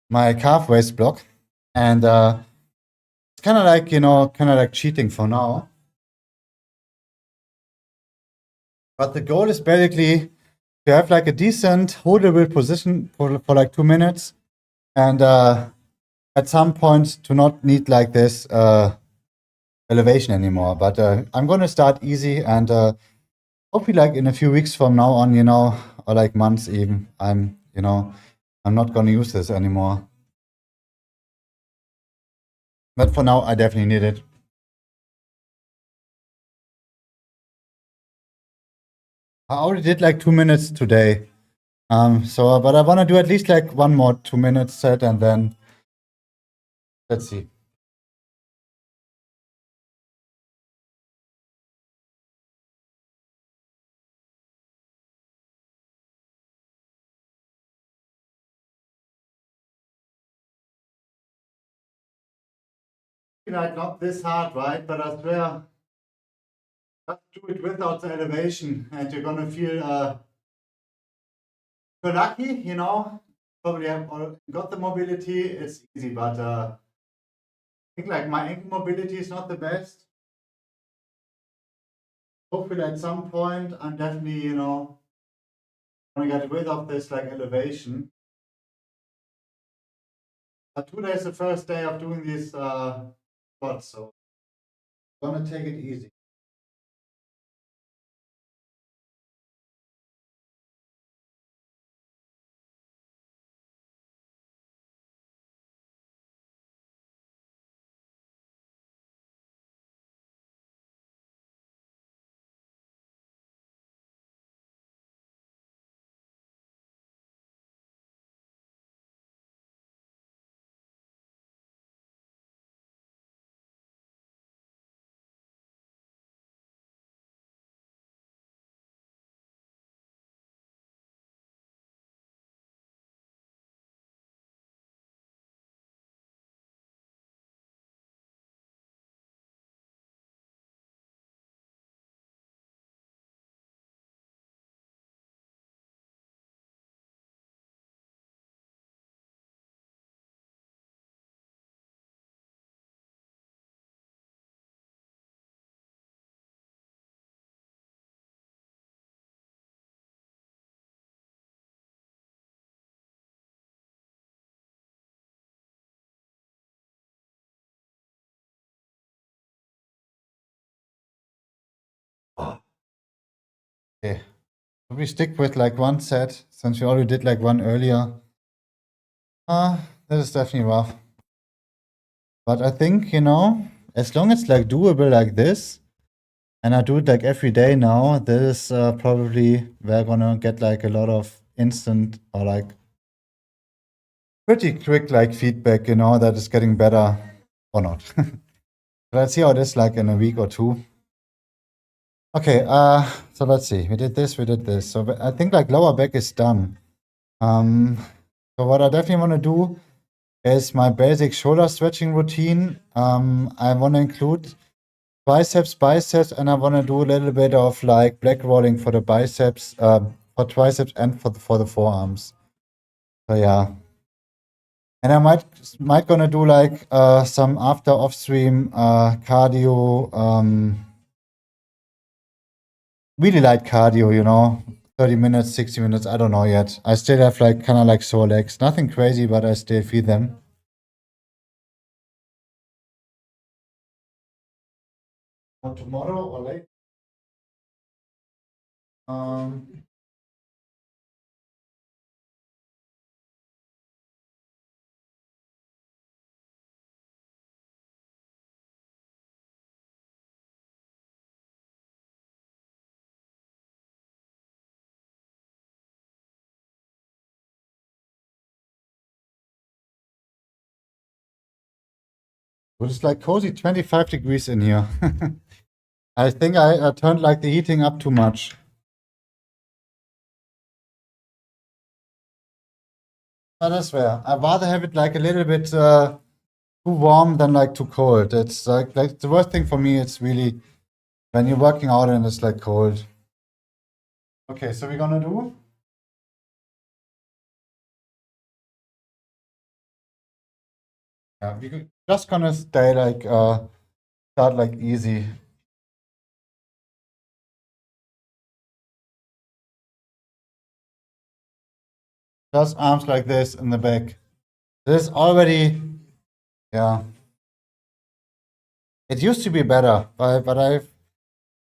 my calf raise block, and it's kind of like kind of like cheating for now. But the goal is basically to have like a decent holdable position for like 2 minutes, and at some point to not need like this elevation anymore. But I'm gonna start easy, and hopefully like in a few weeks from now on, or like months even, I'm not gonna use this anymore. But for now, I definitely need it. I already did like 2 minutes today. So, but I want to do at least like one more 2 minute set, and then let's see. Like not this hard, right? But I swear, just do it without the elevation, and you're gonna feel you're lucky, Probably have got the mobility. It's easy, but I think like my ankle mobility is not the best. Hopefully, at some point, I'm definitely gonna get rid of this like elevation. But today is the first day of doing these squats, so I'm gonna take it easy. Okay. So we stick with like one set since we already did like one earlier. That is definitely rough. But I think, as long as like doable like this, and I do it like every day now, this is probably we're gonna get like a lot of instant or like pretty quick like feedback, that is getting better or not. Let's see how it is like in a week or two. Okay, so let's see. We did this, we did this. So I think like lower back is done. So what I definitely want to do is my basic shoulder stretching routine. I want to include triceps, biceps, and I want to do a little bit of like black rolling for the biceps, for triceps, and for the forearms. So yeah, and I might gonna do like some after off stream cardio, really light cardio, 30 minutes, 60 minutes. I don't know yet. I still have like kind of like sore legs, nothing crazy, but I still feel them. or tomorrow or late. Um, but it's like cozy 25 degrees in here. I think I turned like the heating up too much. But I swear, I'd rather have it like a little bit too warm than like too cold. It's like the worst thing for me. It's really when you're working out and it's like cold. Okay, so we're gonna do. Yeah, we're just gonna stay like start like easy. Just arms like this in the back. This is already, yeah. It used to be better, but I've,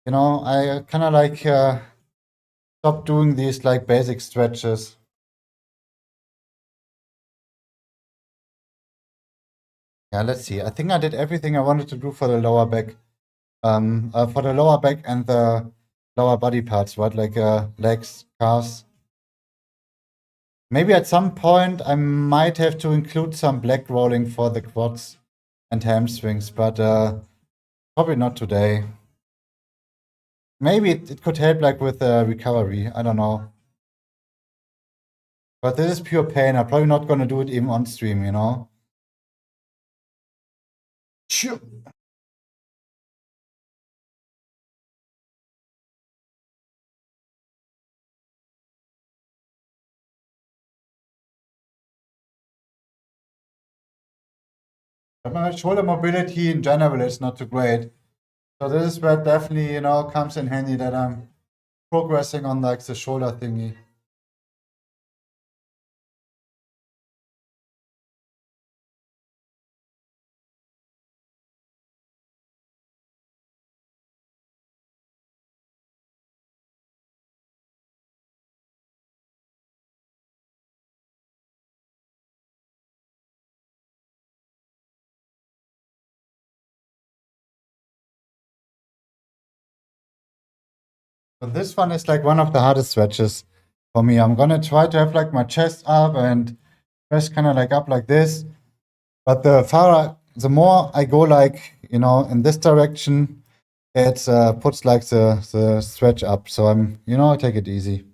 I kind of like stopped doing these like basic stretches. Yeah, let's see. I think I did everything I wanted to do for the lower back. For the lower back and the lower body parts, right? Like legs, calves. Maybe at some point I might have to include some black rolling for the quads and hamstrings, but probably not today. Maybe it could help like with recovery. I don't know. But this is pure pain. I'm probably not gonna do it even on stream, you know? Sure. But my shoulder mobility in general is not too great. So this is where it definitely, comes in handy that I'm progressing on like the shoulder thingy. So this one is like one of the hardest stretches for me. I'm gonna try to have like my chest up and press kind of like up like this. But the more I go like, in this direction, it puts like the stretch up. So I take it easy.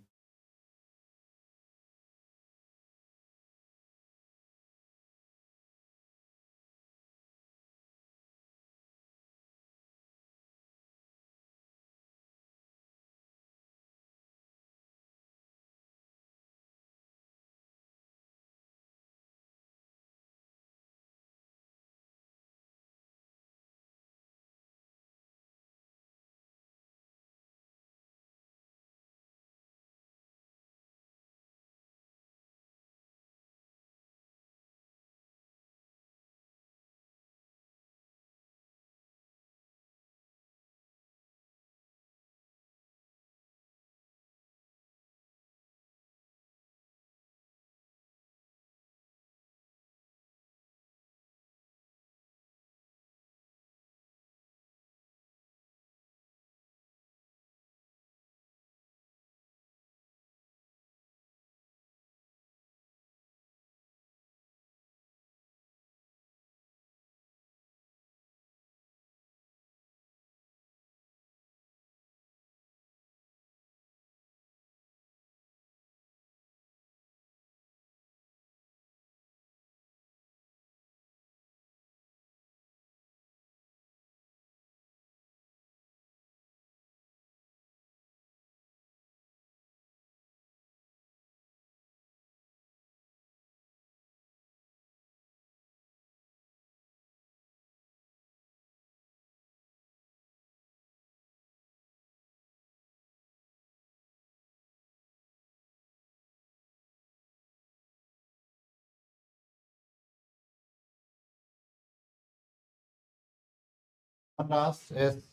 One last is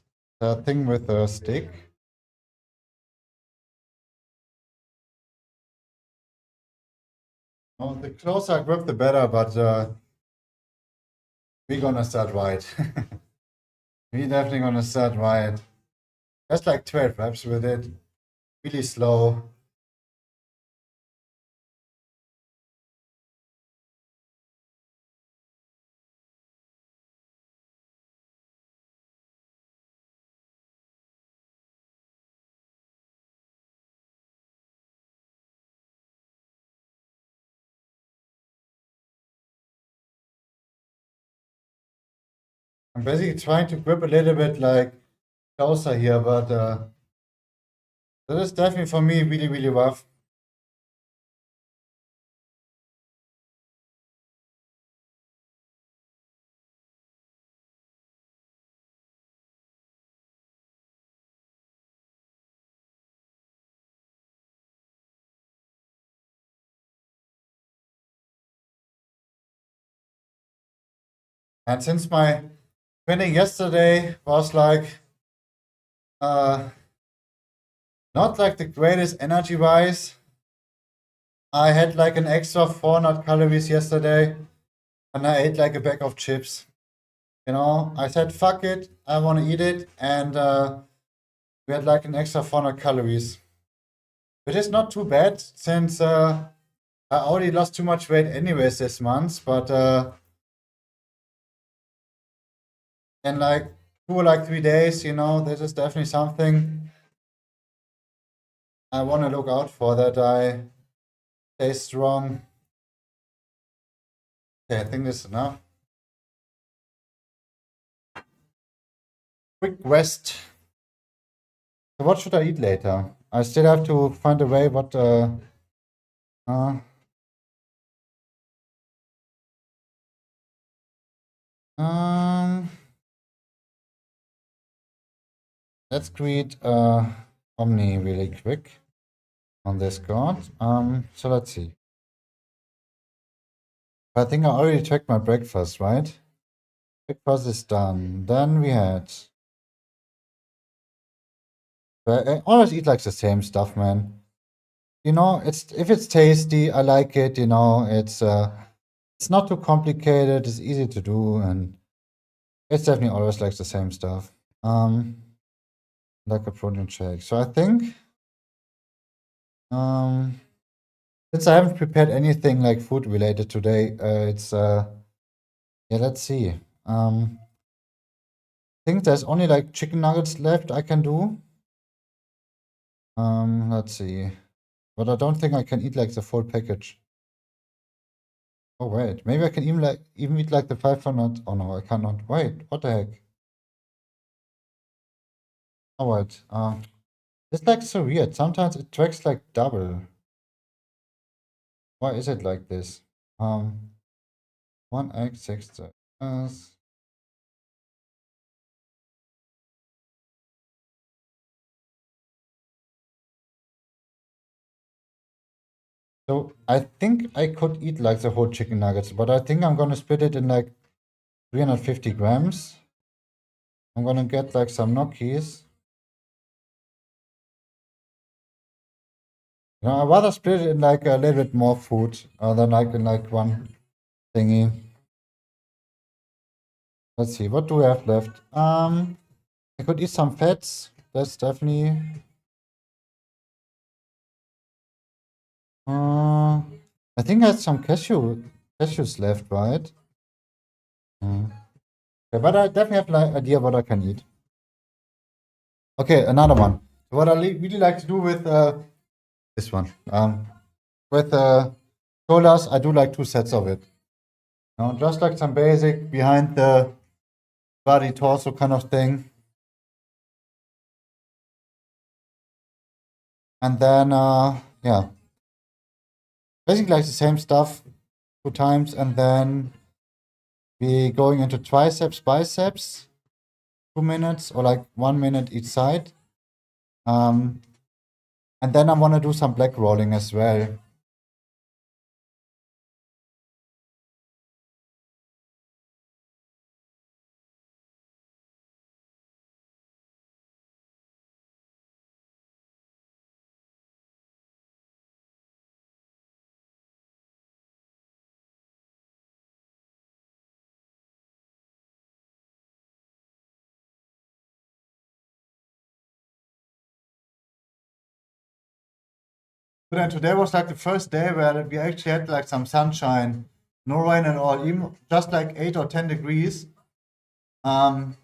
the thing with the stick. Oh, the closer I grip, the better, but we're gonna start right. We're definitely gonna start right. Just like 12 reps with it. Really slow. I'm basically trying to grip a little bit like closer here, but that is definitely for me really, really rough. And since my training yesterday was like not like the greatest energy wise, I had like an extra 400 calories yesterday and I ate like a bag of chips. You know, I said, fuck it, I want to eat it. And we had like an extra 400 calories, which is not too bad since I already lost too much weight anyways this month. But in like 2 or 3 days, you know, this is definitely something I want to look out for, that I stay strong. Okay, I think this is enough. Quick rest. So what should I eat later? I still have to find a way what uh, um let's create Omni really quick on this card. So let's see. I think I already checked my breakfast, right? Breakfast is done. Then we had. I always eat like the same stuff, man. You know, it's if it's tasty, I like it. You know, it's not too complicated. It's easy to do, and it's definitely always like the same stuff. Like a protein shake. So I think, um, since I haven't prepared anything like food related today, it's yeah. Let's see. I think there's only like chicken nuggets left I can do. Let's see. But I don't think I can eat like the full package. Oh wait, maybe I can even eat like the 500. Oh no, I cannot. Wait, what the heck? Oh wait, it's like so weird. Sometimes it tracks like double. Why is it like this? 1x6. So I think I could eat like the whole chicken nuggets, but I think I'm gonna split it in like 350 grams. I'm gonna get like some gnocchis. You know, I'd rather split it in like a little bit more food than like in like one thingy. Let's see, what do we have left? I could eat some fats. That's definitely. I think I had some cashews left, right? Okay, but I definitely have an idea what I can eat. Okay, another one. So what I really like to do with this one, with shoulders, I do like 2 sets of it. You know, just like some basic behind the body torso kind of thing. And then, yeah, basically like the same stuff 2 times, and then we going into triceps, biceps, 2 minutes or like 1 minute each side. And then I want to do some black rolling as well. But then today was like the first day where we actually had like some sunshine, no rain at all, even just like 8 or 10 degrees. But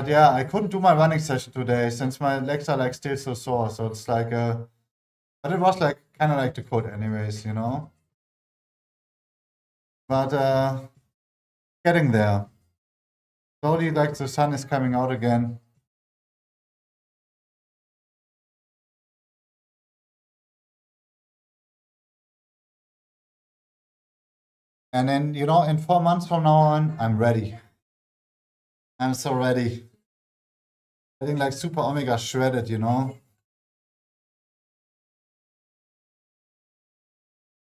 yeah, I couldn't do my running session today since my legs are like still so sore. So it's like but it was like kind of like the code anyways, you know. But getting there. Slowly, like the sun is coming out again. And then, you know, in 4 months from now on, I'm ready. I'm so ready. Getting like super omega shredded, you know.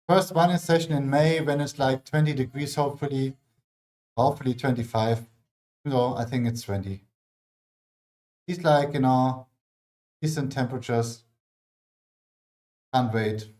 First running session in May when it's like 20 degrees, hopefully 25. No, I think it's 20. It's like, you know, decent temperatures. Can't wait.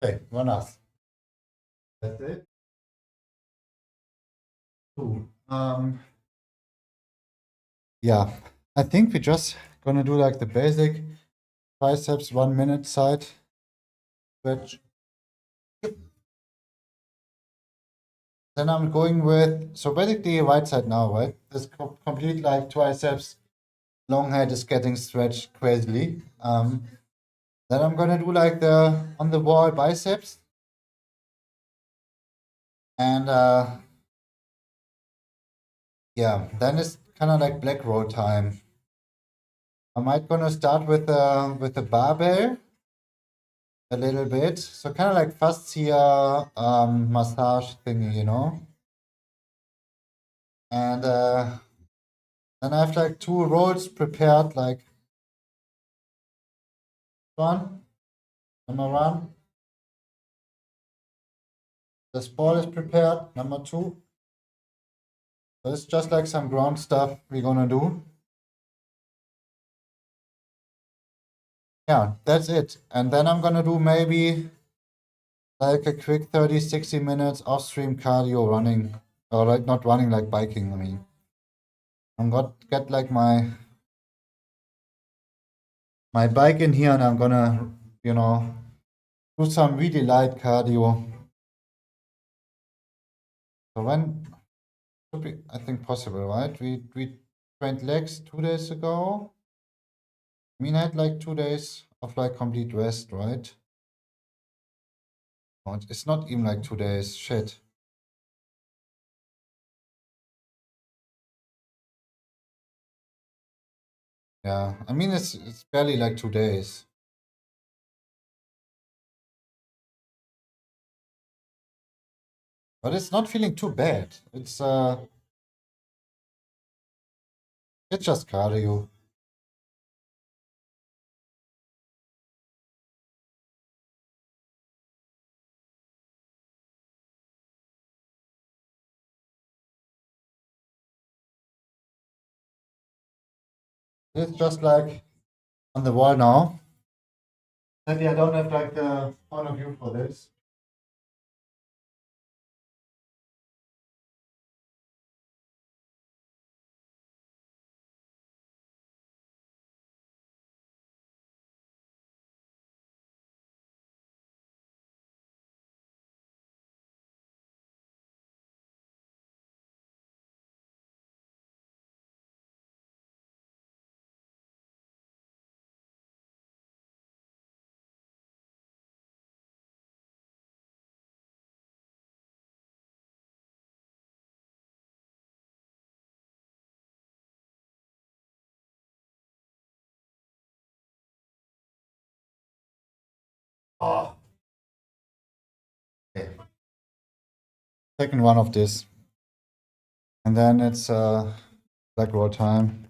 Okay, runners. That's it. Cool. Yeah, I think we're just gonna do like the basic triceps 1 minute side stretch. Then I'm going with, so basically right side now, right? This complete like triceps, long head is getting stretched crazily. Then I'm gonna do like the on the wall biceps. And yeah, then it's kind of like black roll time. I might gonna start with the barbell a little bit. So kind of like fascia massage thingy, you know? And then I have like 2 rolls prepared, like one, number one. This ball is prepared, number two. So it's just like some ground stuff we're gonna do. Yeah, that's it. And then I'm gonna do maybe like a quick 30, 60 minutes off-stream cardio running, or like not running, like biking. I mean, I'm gonna get like my bike in here, and I'm gonna, do some really light cardio. So when should be, I think, possible, right? We trained legs 2 days ago. I mean, I had like 2 days of like complete rest, right? Oh, it's not even like 2 days. Shit. Yeah, I mean it's barely like 2 days. But it's not feeling too bad. It's just cardio. It's just like on the wall now. Sadly, I don't have like the point of view for this. Oh, okay. Second one of this. And then it's black roll time.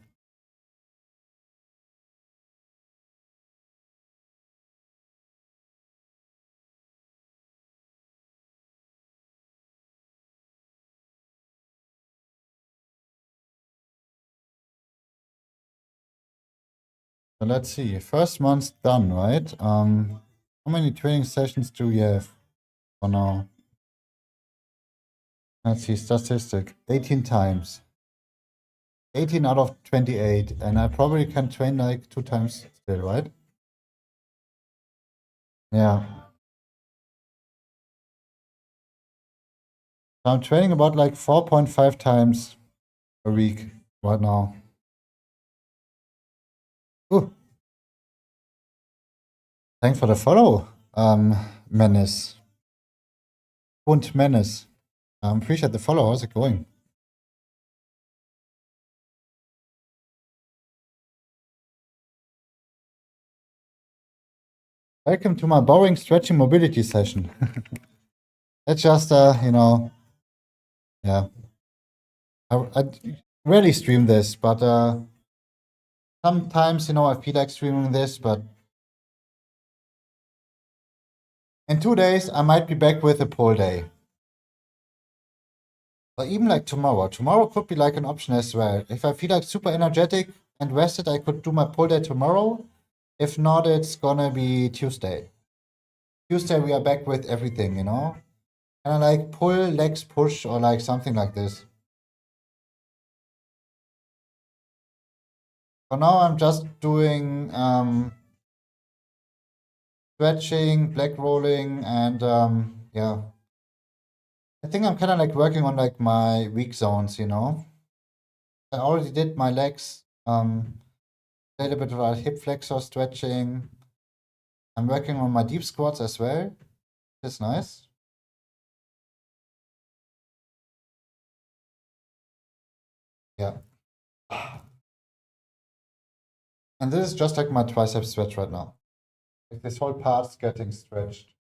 So let's see. First month's done, right? How many training sessions do we have for now? Let's see, statistic. 18 times. 18 out of 28. And I probably can train like 2 times still, right? Yeah. So I'm training about like 4.5 times a week right now. Ooh, thanks for the follow, Menace. Und Menace. Appreciate the follow. How's it going? Welcome to my boring stretching mobility session. It's just, yeah. I rarely stream this, but sometimes, I feel like streaming this, but in 2 days, I might be back with a pole day. Or even like tomorrow. Tomorrow could be like an option as well. If I feel like super energetic and rested, I could do my pole day tomorrow. If not, it's gonna be Tuesday. Tuesday, we are back with everything, Kind of like pull, legs, push, or like something like this. For now, I'm just doing stretching, black rolling, and yeah. I think I'm kind of like working on like my weak zones, I already did my legs, a little bit of hip flexor stretching. I'm working on my deep squats as well. That's nice. Yeah. And this is just like my tricep stretch right now. Like this whole part's getting stretched.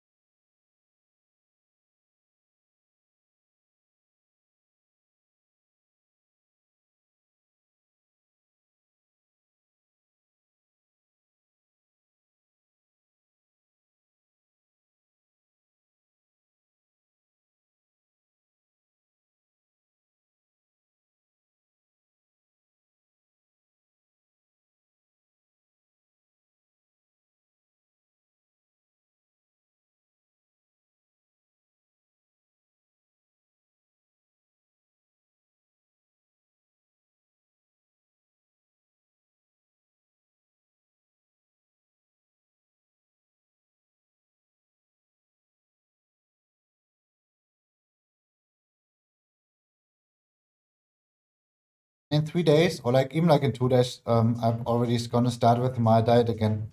in 3 days, or like even like in 2 days, I'm already gonna start with my diet again.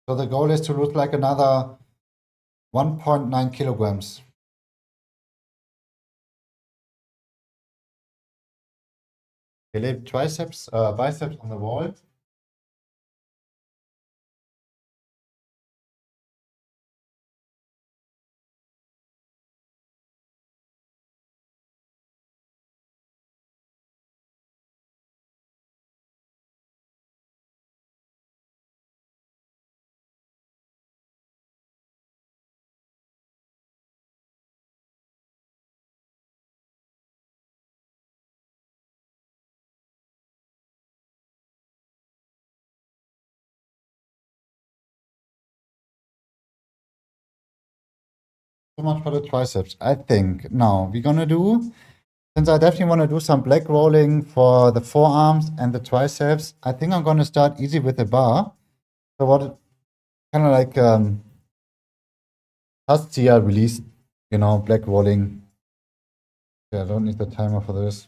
So the goal is to lose like another 1.9 kilograms. Okay, lay biceps on the wall. So much for the triceps. I think now we're gonna do, since I definitely want to do some black rolling for the forearms and the triceps, I think I'm gonna start easy with the bar. So what kind of like last year released, black rolling. Yeah, I don't need the timer for this.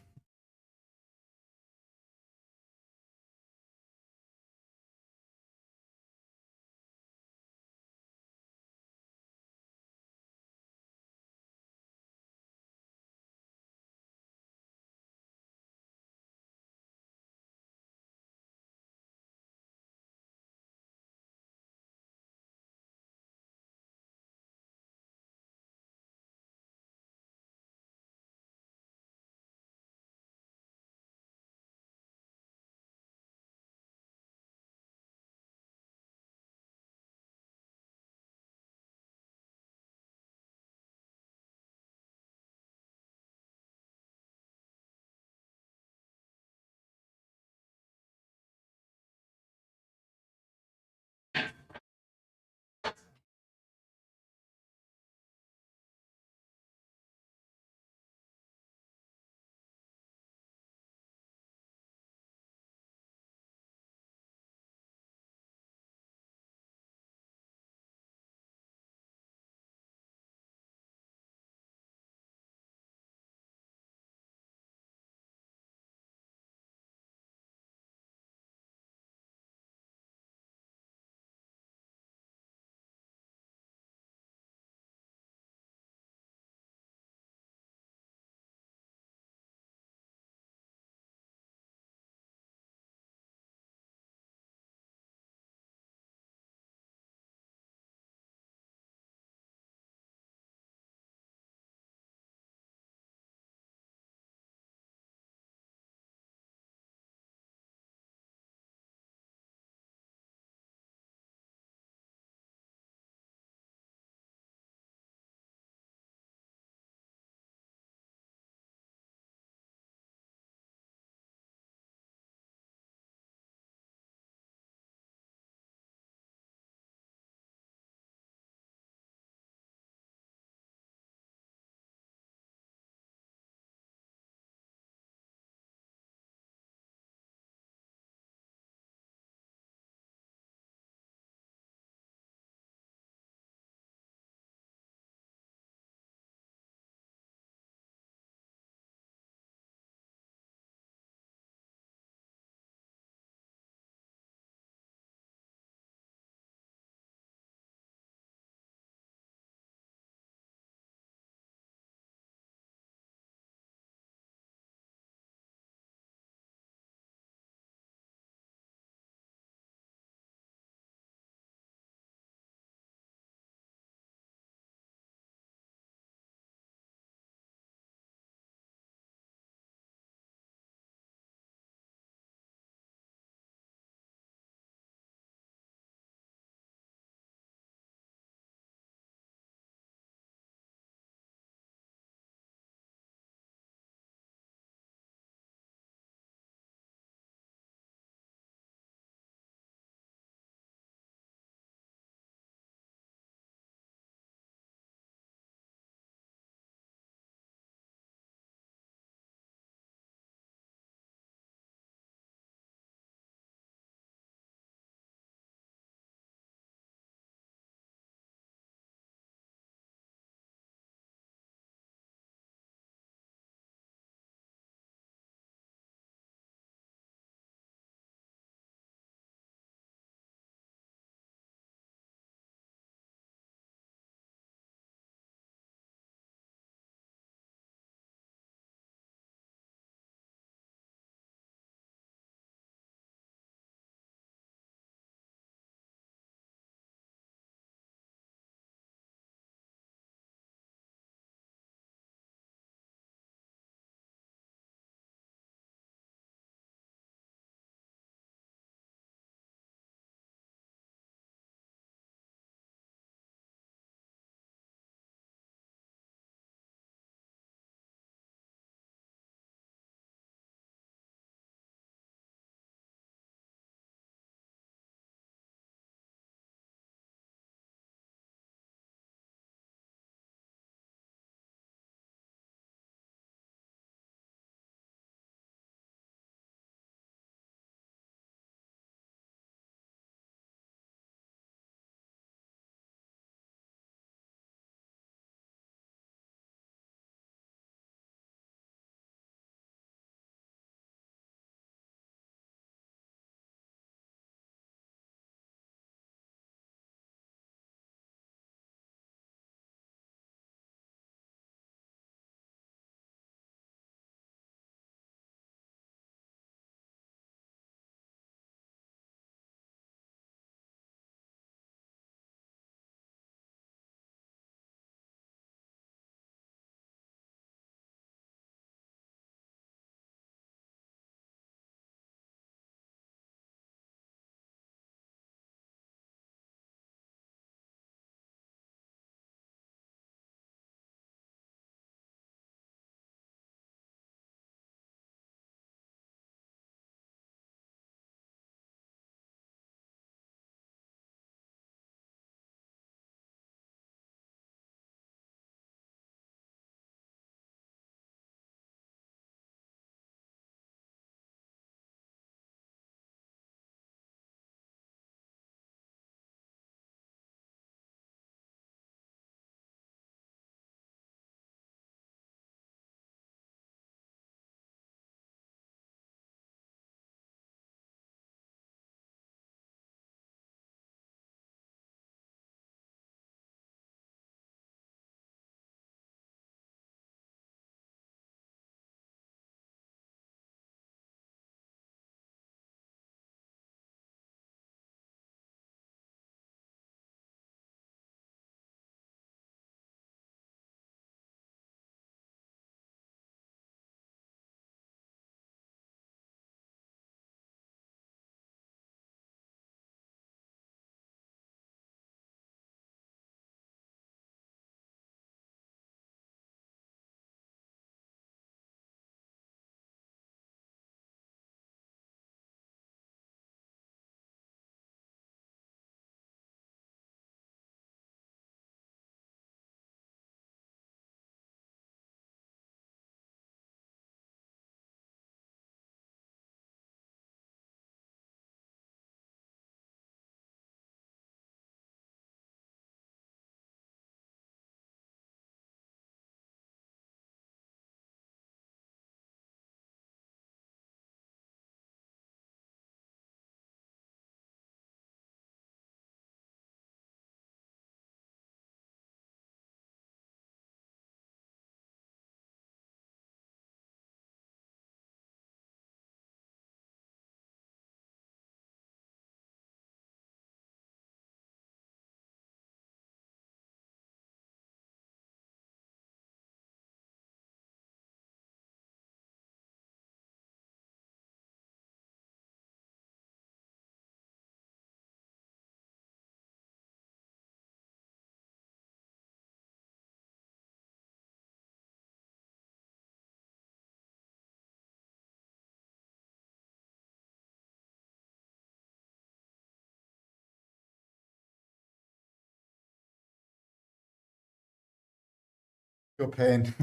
Your pain.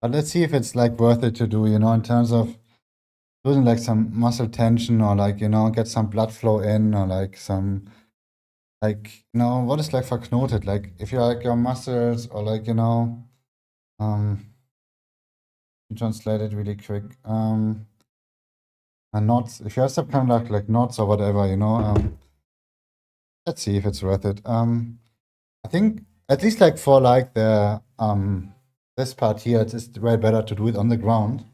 But let's see if it's like worth it to do, you know, in terms of losing like some muscle tension or like, you know, get some blood flow in or like some like, you know, what is like verknotet? Like if you like your muscles or like, you know, translate it really quick. And knots, if you have some kind of like knots or whatever, you know, let's see if it's worth it. I think at least like for like the this part here, it's way better to do it on the ground.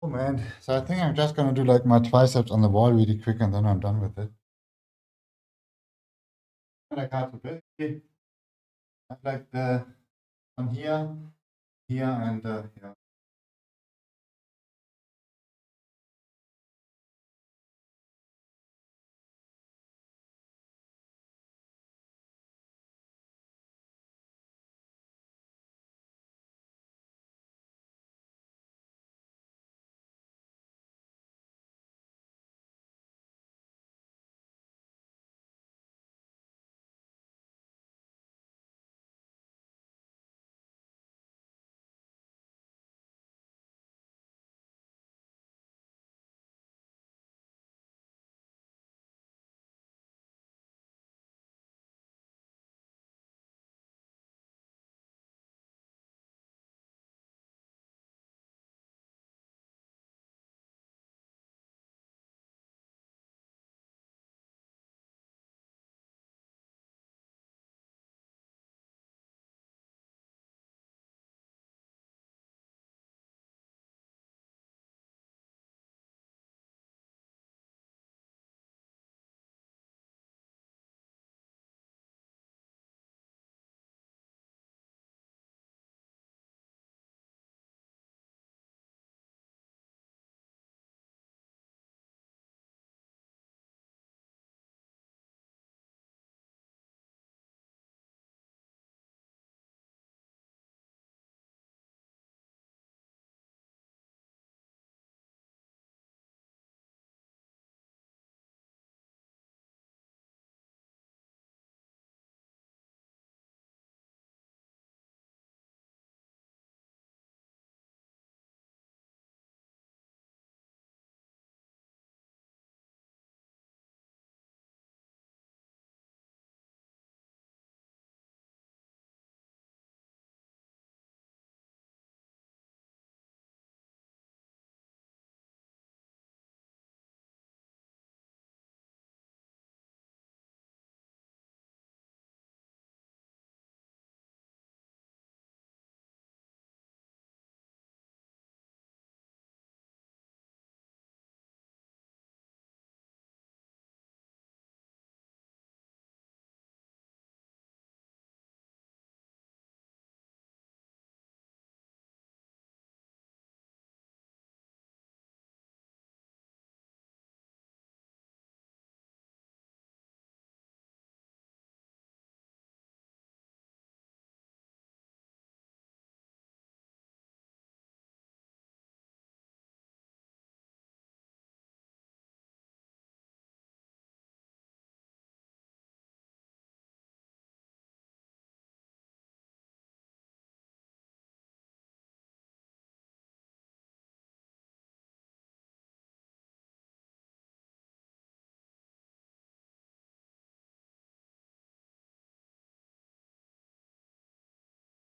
Oh man, so I think I'm just gonna do like my triceps on the wall really quick and then I'm done with it. Like how to basically have like the on here, here and yeah.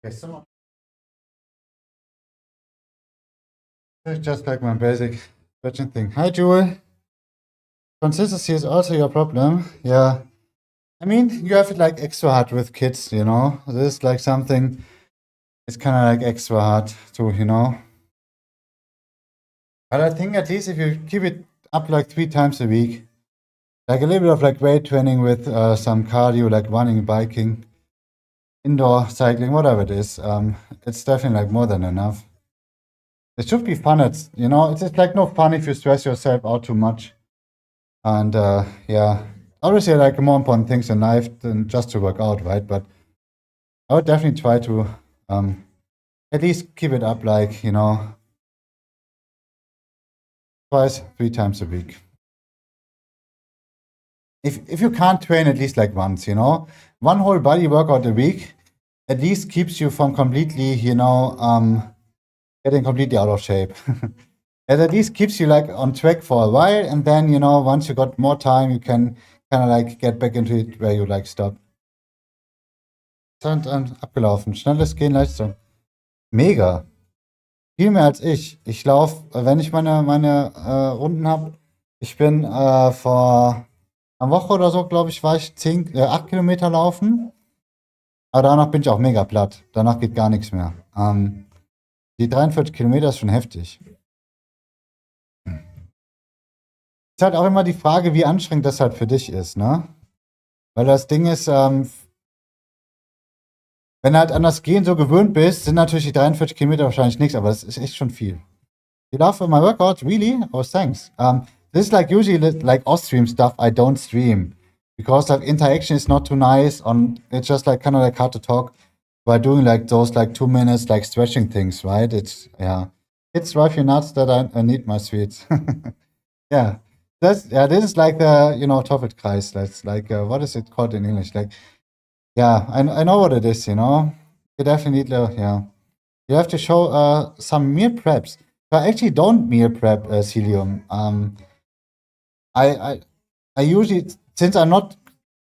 Okay, so it's just like my basic stretching thing. Hi Jewel. Consistency is also your problem. Yeah. I mean, you have it like extra hard with kids, you know? This is like something, it's kind of like extra hard to, you know? But I think at least if you keep it up like 3 times a week, like a little bit of like weight training with some cardio, like running, biking, indoor cycling, whatever it is, it's definitely like more than enough. It should be fun. It's just like no fun if you stress yourself out too much. And yeah, obviously, like more important things in life than just to work out, right? But I would definitely try to at least keep it up, like, you know, twice, 3 times a week. If you can't train at least like once, you know, one whole body workout a week at least keeps you from completely, you know, getting completely out of shape. It at least keeps you like on track for a while, and then you know once you got more time, you can kind of like get back into it where you like stop. Und abgelaufen. Schnelles Gehen, Leistung. Mega. Viel mehr als ich. Ich laufe, wenn ich meine Runden habe. Ich bin vor einer Woche oder so, glaube ich, war ich 8 Kilometer laufen. Aber danach bin ich auch mega platt. Danach geht gar nichts mehr. Die 43 Kilometer ist schon heftig. Ist halt auch immer die Frage, wie anstrengend das halt für dich ist, ne? Weil das Ding ist, wenn du halt an das Gehen so gewöhnt bist, sind natürlich die 43 Kilometer wahrscheinlich nichts, aber das ist echt schon viel. You laugh at my workout? Really? Oh, thanks. This is like usually like off stream stuff I don't stream because like interaction is not too nice and it's just like kind of like hard to talk by doing like those like 2 minutes like stretching things, right? It's yeah, it's drive you nuts that I need my sweets. Yeah, this is like the Teufelskreis. That's like what is it called in English? Like yeah, I know what it is. You definitely need yeah. You have to show some meal preps. So I actually don't meal prep Celium. I, I I usually, since I'm not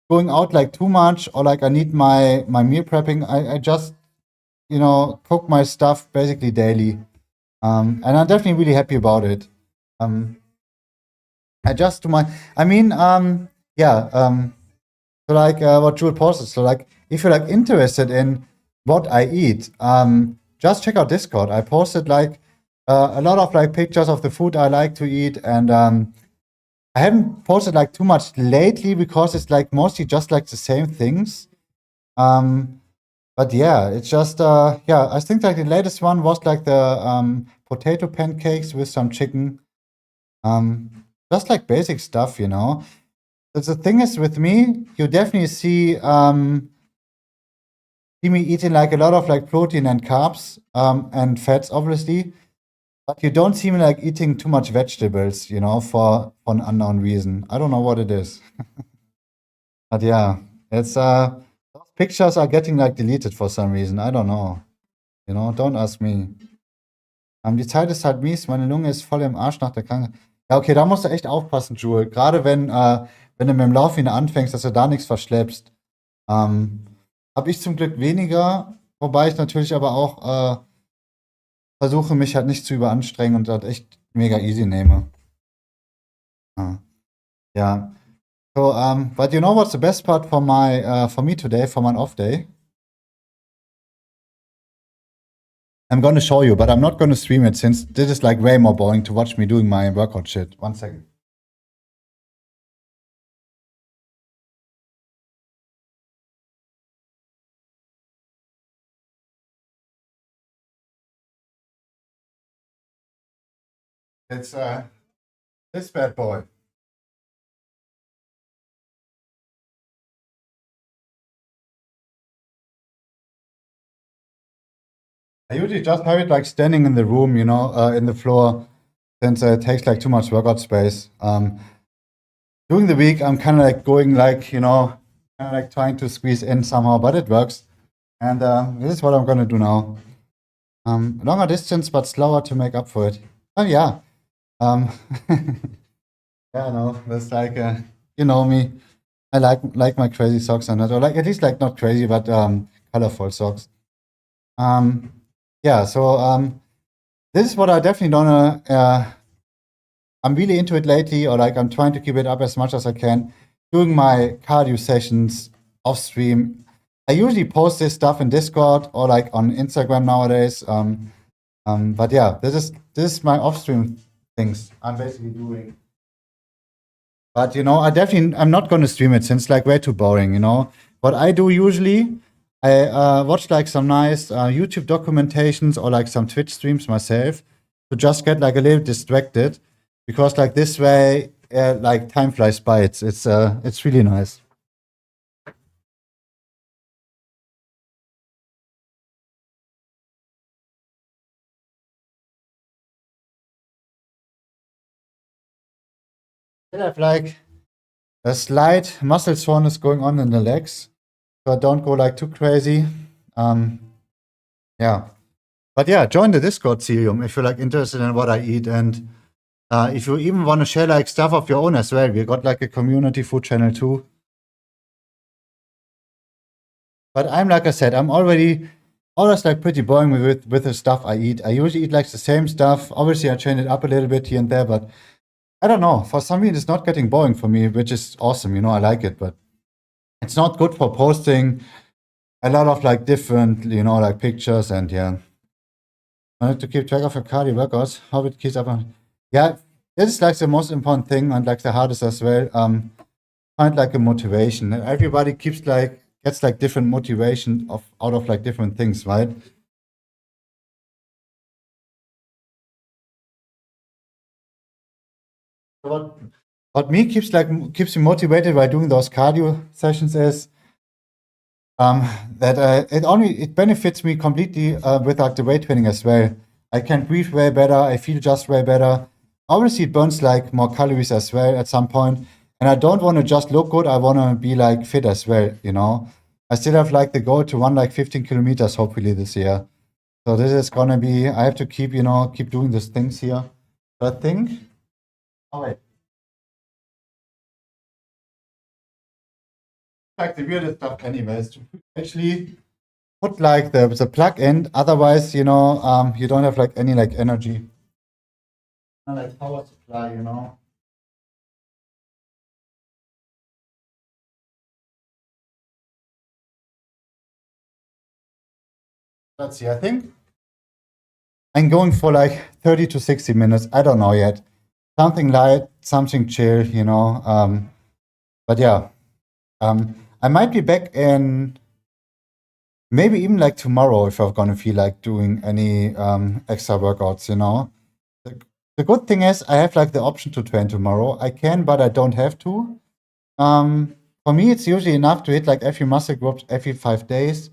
going out like too much or like I need my meal prepping, I just cook my stuff basically daily. And I'm definitely really happy about it. I just do my I mean yeah so like what Jewel posted. So like if you're like interested in what I eat, just check out Discord. I posted like a lot of like pictures of the food I like to eat, and I haven't posted like too much lately because it's like mostly just like the same things. But yeah, it's just yeah, I think like the latest one was like the potato pancakes with some chicken. Just like basic stuff. But the thing is with me, you definitely see me eating like a lot of like protein and carbs and fats, obviously. But you don't see me like eating too much vegetables, for an unknown reason. I don't know what it is. But yeah, it's those pictures are getting like deleted for some reason. I don't know. Don't ask me. Die Zeit ist halt mies, meine Lunge ist voll im Arsch nach der Krankheit. Ja, okay, da musst du echt aufpassen, Jule. Gerade wenn du mit dem Lauf wieder anfängst, dass du da nichts verschleppst. Habe ich zum Glück weniger, wobei ich natürlich aber auch versuche, mich halt nicht zu überanstrengen und das echt mega easy nehme. Ja. So, but you know what's the best part for me today, for my off day? I'm gonna show you, but I'm not gonna stream it since this is like way more boring to watch me doing my workout shit. 1 second. It's this bad boy. I usually just have it like standing in the room, in the floor, since it takes like too much workout space. During the week, I'm kind of like going like, kind of like trying to squeeze in somehow, but it works. And this is what I'm gonna do now. Longer distance, but slower to make up for it. Oh yeah. Yeah, no, that's like you know me. I like my crazy socks and that, or like at least like not crazy, but colorful socks. Yeah, so this is what I definitely don't I'm really into it lately, or like I'm trying to keep it up as much as I can. Doing my cardio sessions off stream. I usually post this stuff in Discord or like on Instagram nowadays. But yeah, this is my off stream things I'm basically doing. But I'm not gonna stream it since like way too boring. What I do usually, I watch like some nice YouTube documentations or like some Twitch streams myself to just get like a little distracted, because like this way, like time flies by. It's really nice. I have like a slight muscle soreness going on in the legs, so I don't go like too crazy. Yeah, but yeah, join the Discord, Celium, if you're like interested in what I eat, and if you even want to share like stuff of your own as well. We got like a community food channel too. But like I said, I'm always like pretty boring with the stuff I eat. I usually eat like the same stuff. Obviously, I change it up a little bit here and there, but I don't know. For some reason, it's not getting boring for me, which is awesome. I like it, but it's not good for posting a lot of like different, like pictures, and yeah. I need to keep track of your cardio workouts. How it keeps up. Yeah, this is like the most important thing and like the hardest as well. Find like a motivation. Everybody keeps like gets like different motivation out of like different things, right? What me keeps me motivated by doing those cardio sessions is that it benefits me completely with like the weight training as well. I can breathe way better. I feel just way better. Obviously, it burns like more calories as well at some point. And I don't want to just look good. I want to be like fit as well. You know, I still have like the goal to run like 15 kilometers hopefully this year. So this is gonna be. I have to keep keep doing these things here. So I think. Oh wait. Like the weirdest stuff anyways to actually put like the plug in, otherwise you don't have like any like energy, not like power supply. Let's see, I think I'm going for like 30 to 60 minutes. I don't know yet, something light, something chill. But yeah, I might be back in maybe even like tomorrow if I'm gonna feel like doing any extra workouts. The good thing is I have like the option to train tomorrow. I can, but I don't have to. For me, it's usually enough to hit like every muscle group every 5 days.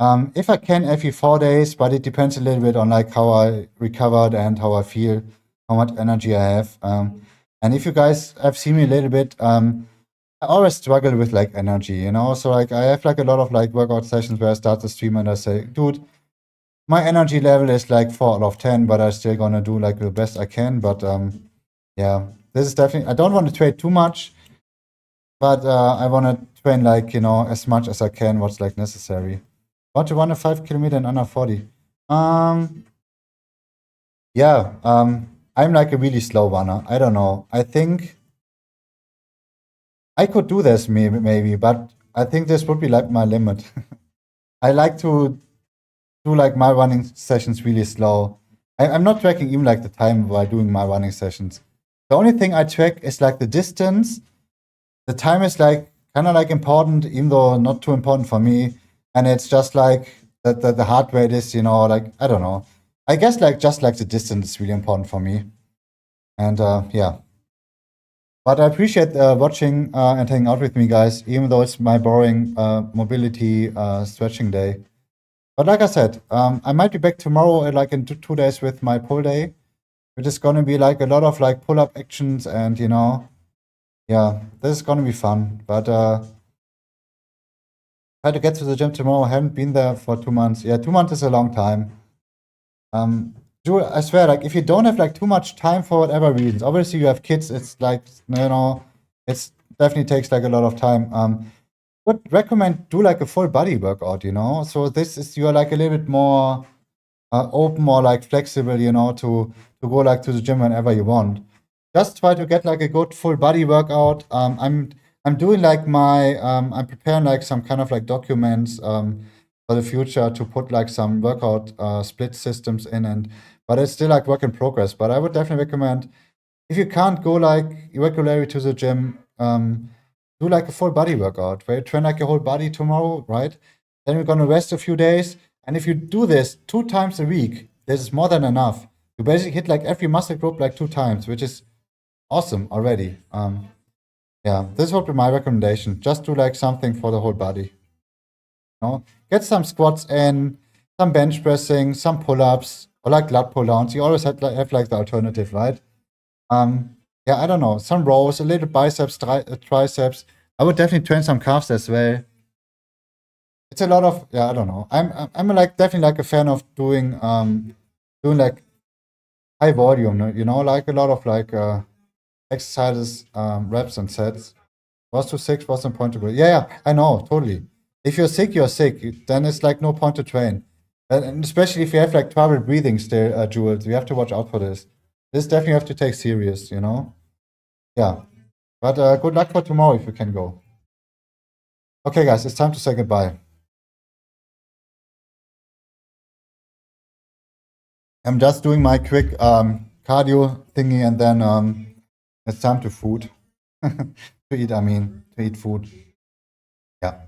If I can, every 4 days, but it depends a little bit on like how I recovered and how I feel, how much energy I have. And if you guys have seen me a little bit, I always struggle with like energy. So like I have like a lot of like workout sessions where I start the stream and I say, dude, my energy level is like 4 out of 10, but I'm still gonna do like the best I can. But yeah, this is definitely. I don't want to trade too much, but I want to train like as much as I can, what's like necessary. Want to run a 5 kilometer in under 40? Yeah. I'm like a really slow runner. I don't know. I think I could do this maybe, but I think this would be like my limit. I like to do like my running sessions really slow. I'm not tracking even like the time while doing my running sessions. The only thing I track is like the distance. The time is like kind of like important, even though not too important for me. And it's just like that the heart rate is, like I don't know. I guess like just like the distance is really important for me. And yeah. But I appreciate watching and hanging out with me, guys, even though it's my boring mobility stretching day. But like I said, I might be back tomorrow, like in 2 days with my pull day, which is gonna be like a lot of like pull-up actions and yeah, this is gonna be fun. But try to get to the gym tomorrow. I haven't been there for 2 months. Yeah, 2 months is a long time. I swear, like if you don't have like too much time for whatever reasons, obviously you have kids, it's like it's definitely takes like a lot of time. Would recommend do like a full body workout. So this is you're like a little bit more open or like flexible, to go like to the gym whenever you want. Just try to get like a good full body workout. I'm doing like I'm preparing like some kind of like documents for the future to put like some workout split systems in, but it's still like work in progress. But I would definitely recommend if you can't go like regularly to the gym, do like a full body workout where you train like your whole body tomorrow, right? Then we're gonna rest a few days. And if you do this 2 times a week, this is more than enough. You basically hit like every muscle group like 2 times, which is awesome already. Yeah, this would be my recommendation. Just do like something for the whole body. Get some squats in, some bench pressing, some pull-ups, or like lat pull-downs. You always have like the alternative, right? Yeah, I don't know. Some rows, a little biceps, triceps. I would definitely train some calves as well. It's a lot of I don't know. I'm like definitely like a fan of doing like high volume, like a lot of like exercises, reps and sets. Was to six, was the point to go. Yeah, I know, totally. If you're sick, you're sick. Then it's like no point to train. And especially if you have like trouble breathing still, Jules, you have to watch out for this. This definitely have to take serious. Yeah. But good luck for tomorrow if you can go. Okay, guys, it's time to say goodbye. I'm just doing my quick cardio thingy, and then it's time to food. To eat food. Yeah.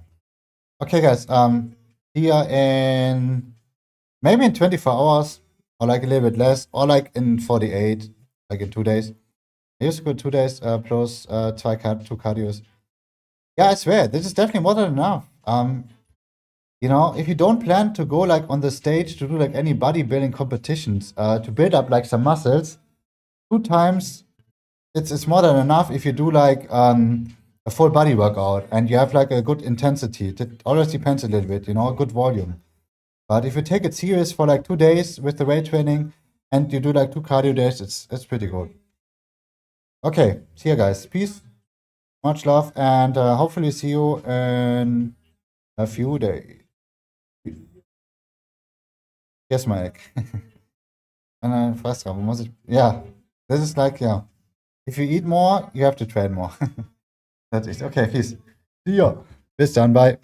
Okay, guys. See ya in maybe in 24 hours, or like a little bit less, or like in 48, like in 2 days. I used to go 2 days plus two cardios. Yeah, I swear, this is definitely more than enough. You know, if you don't plan to go like on the stage to do like any bodybuilding competitions, to build up like some muscles, 2 times it's more than enough if you do like a full body workout and you have like a good intensity. It always depends a little bit, you know, a good volume. But if you take it serious for like 2 days with the weight training and you do like 2 cardio days, it's pretty good. Okay, see you guys. Peace, much love, and hopefully see you in a few days. Yes, Mike. And then fast travel, muss ich. Yeah, this is like, yeah. If you eat more, you have to train more. That's it. Okay, peace. See ya. Bis dann, bye.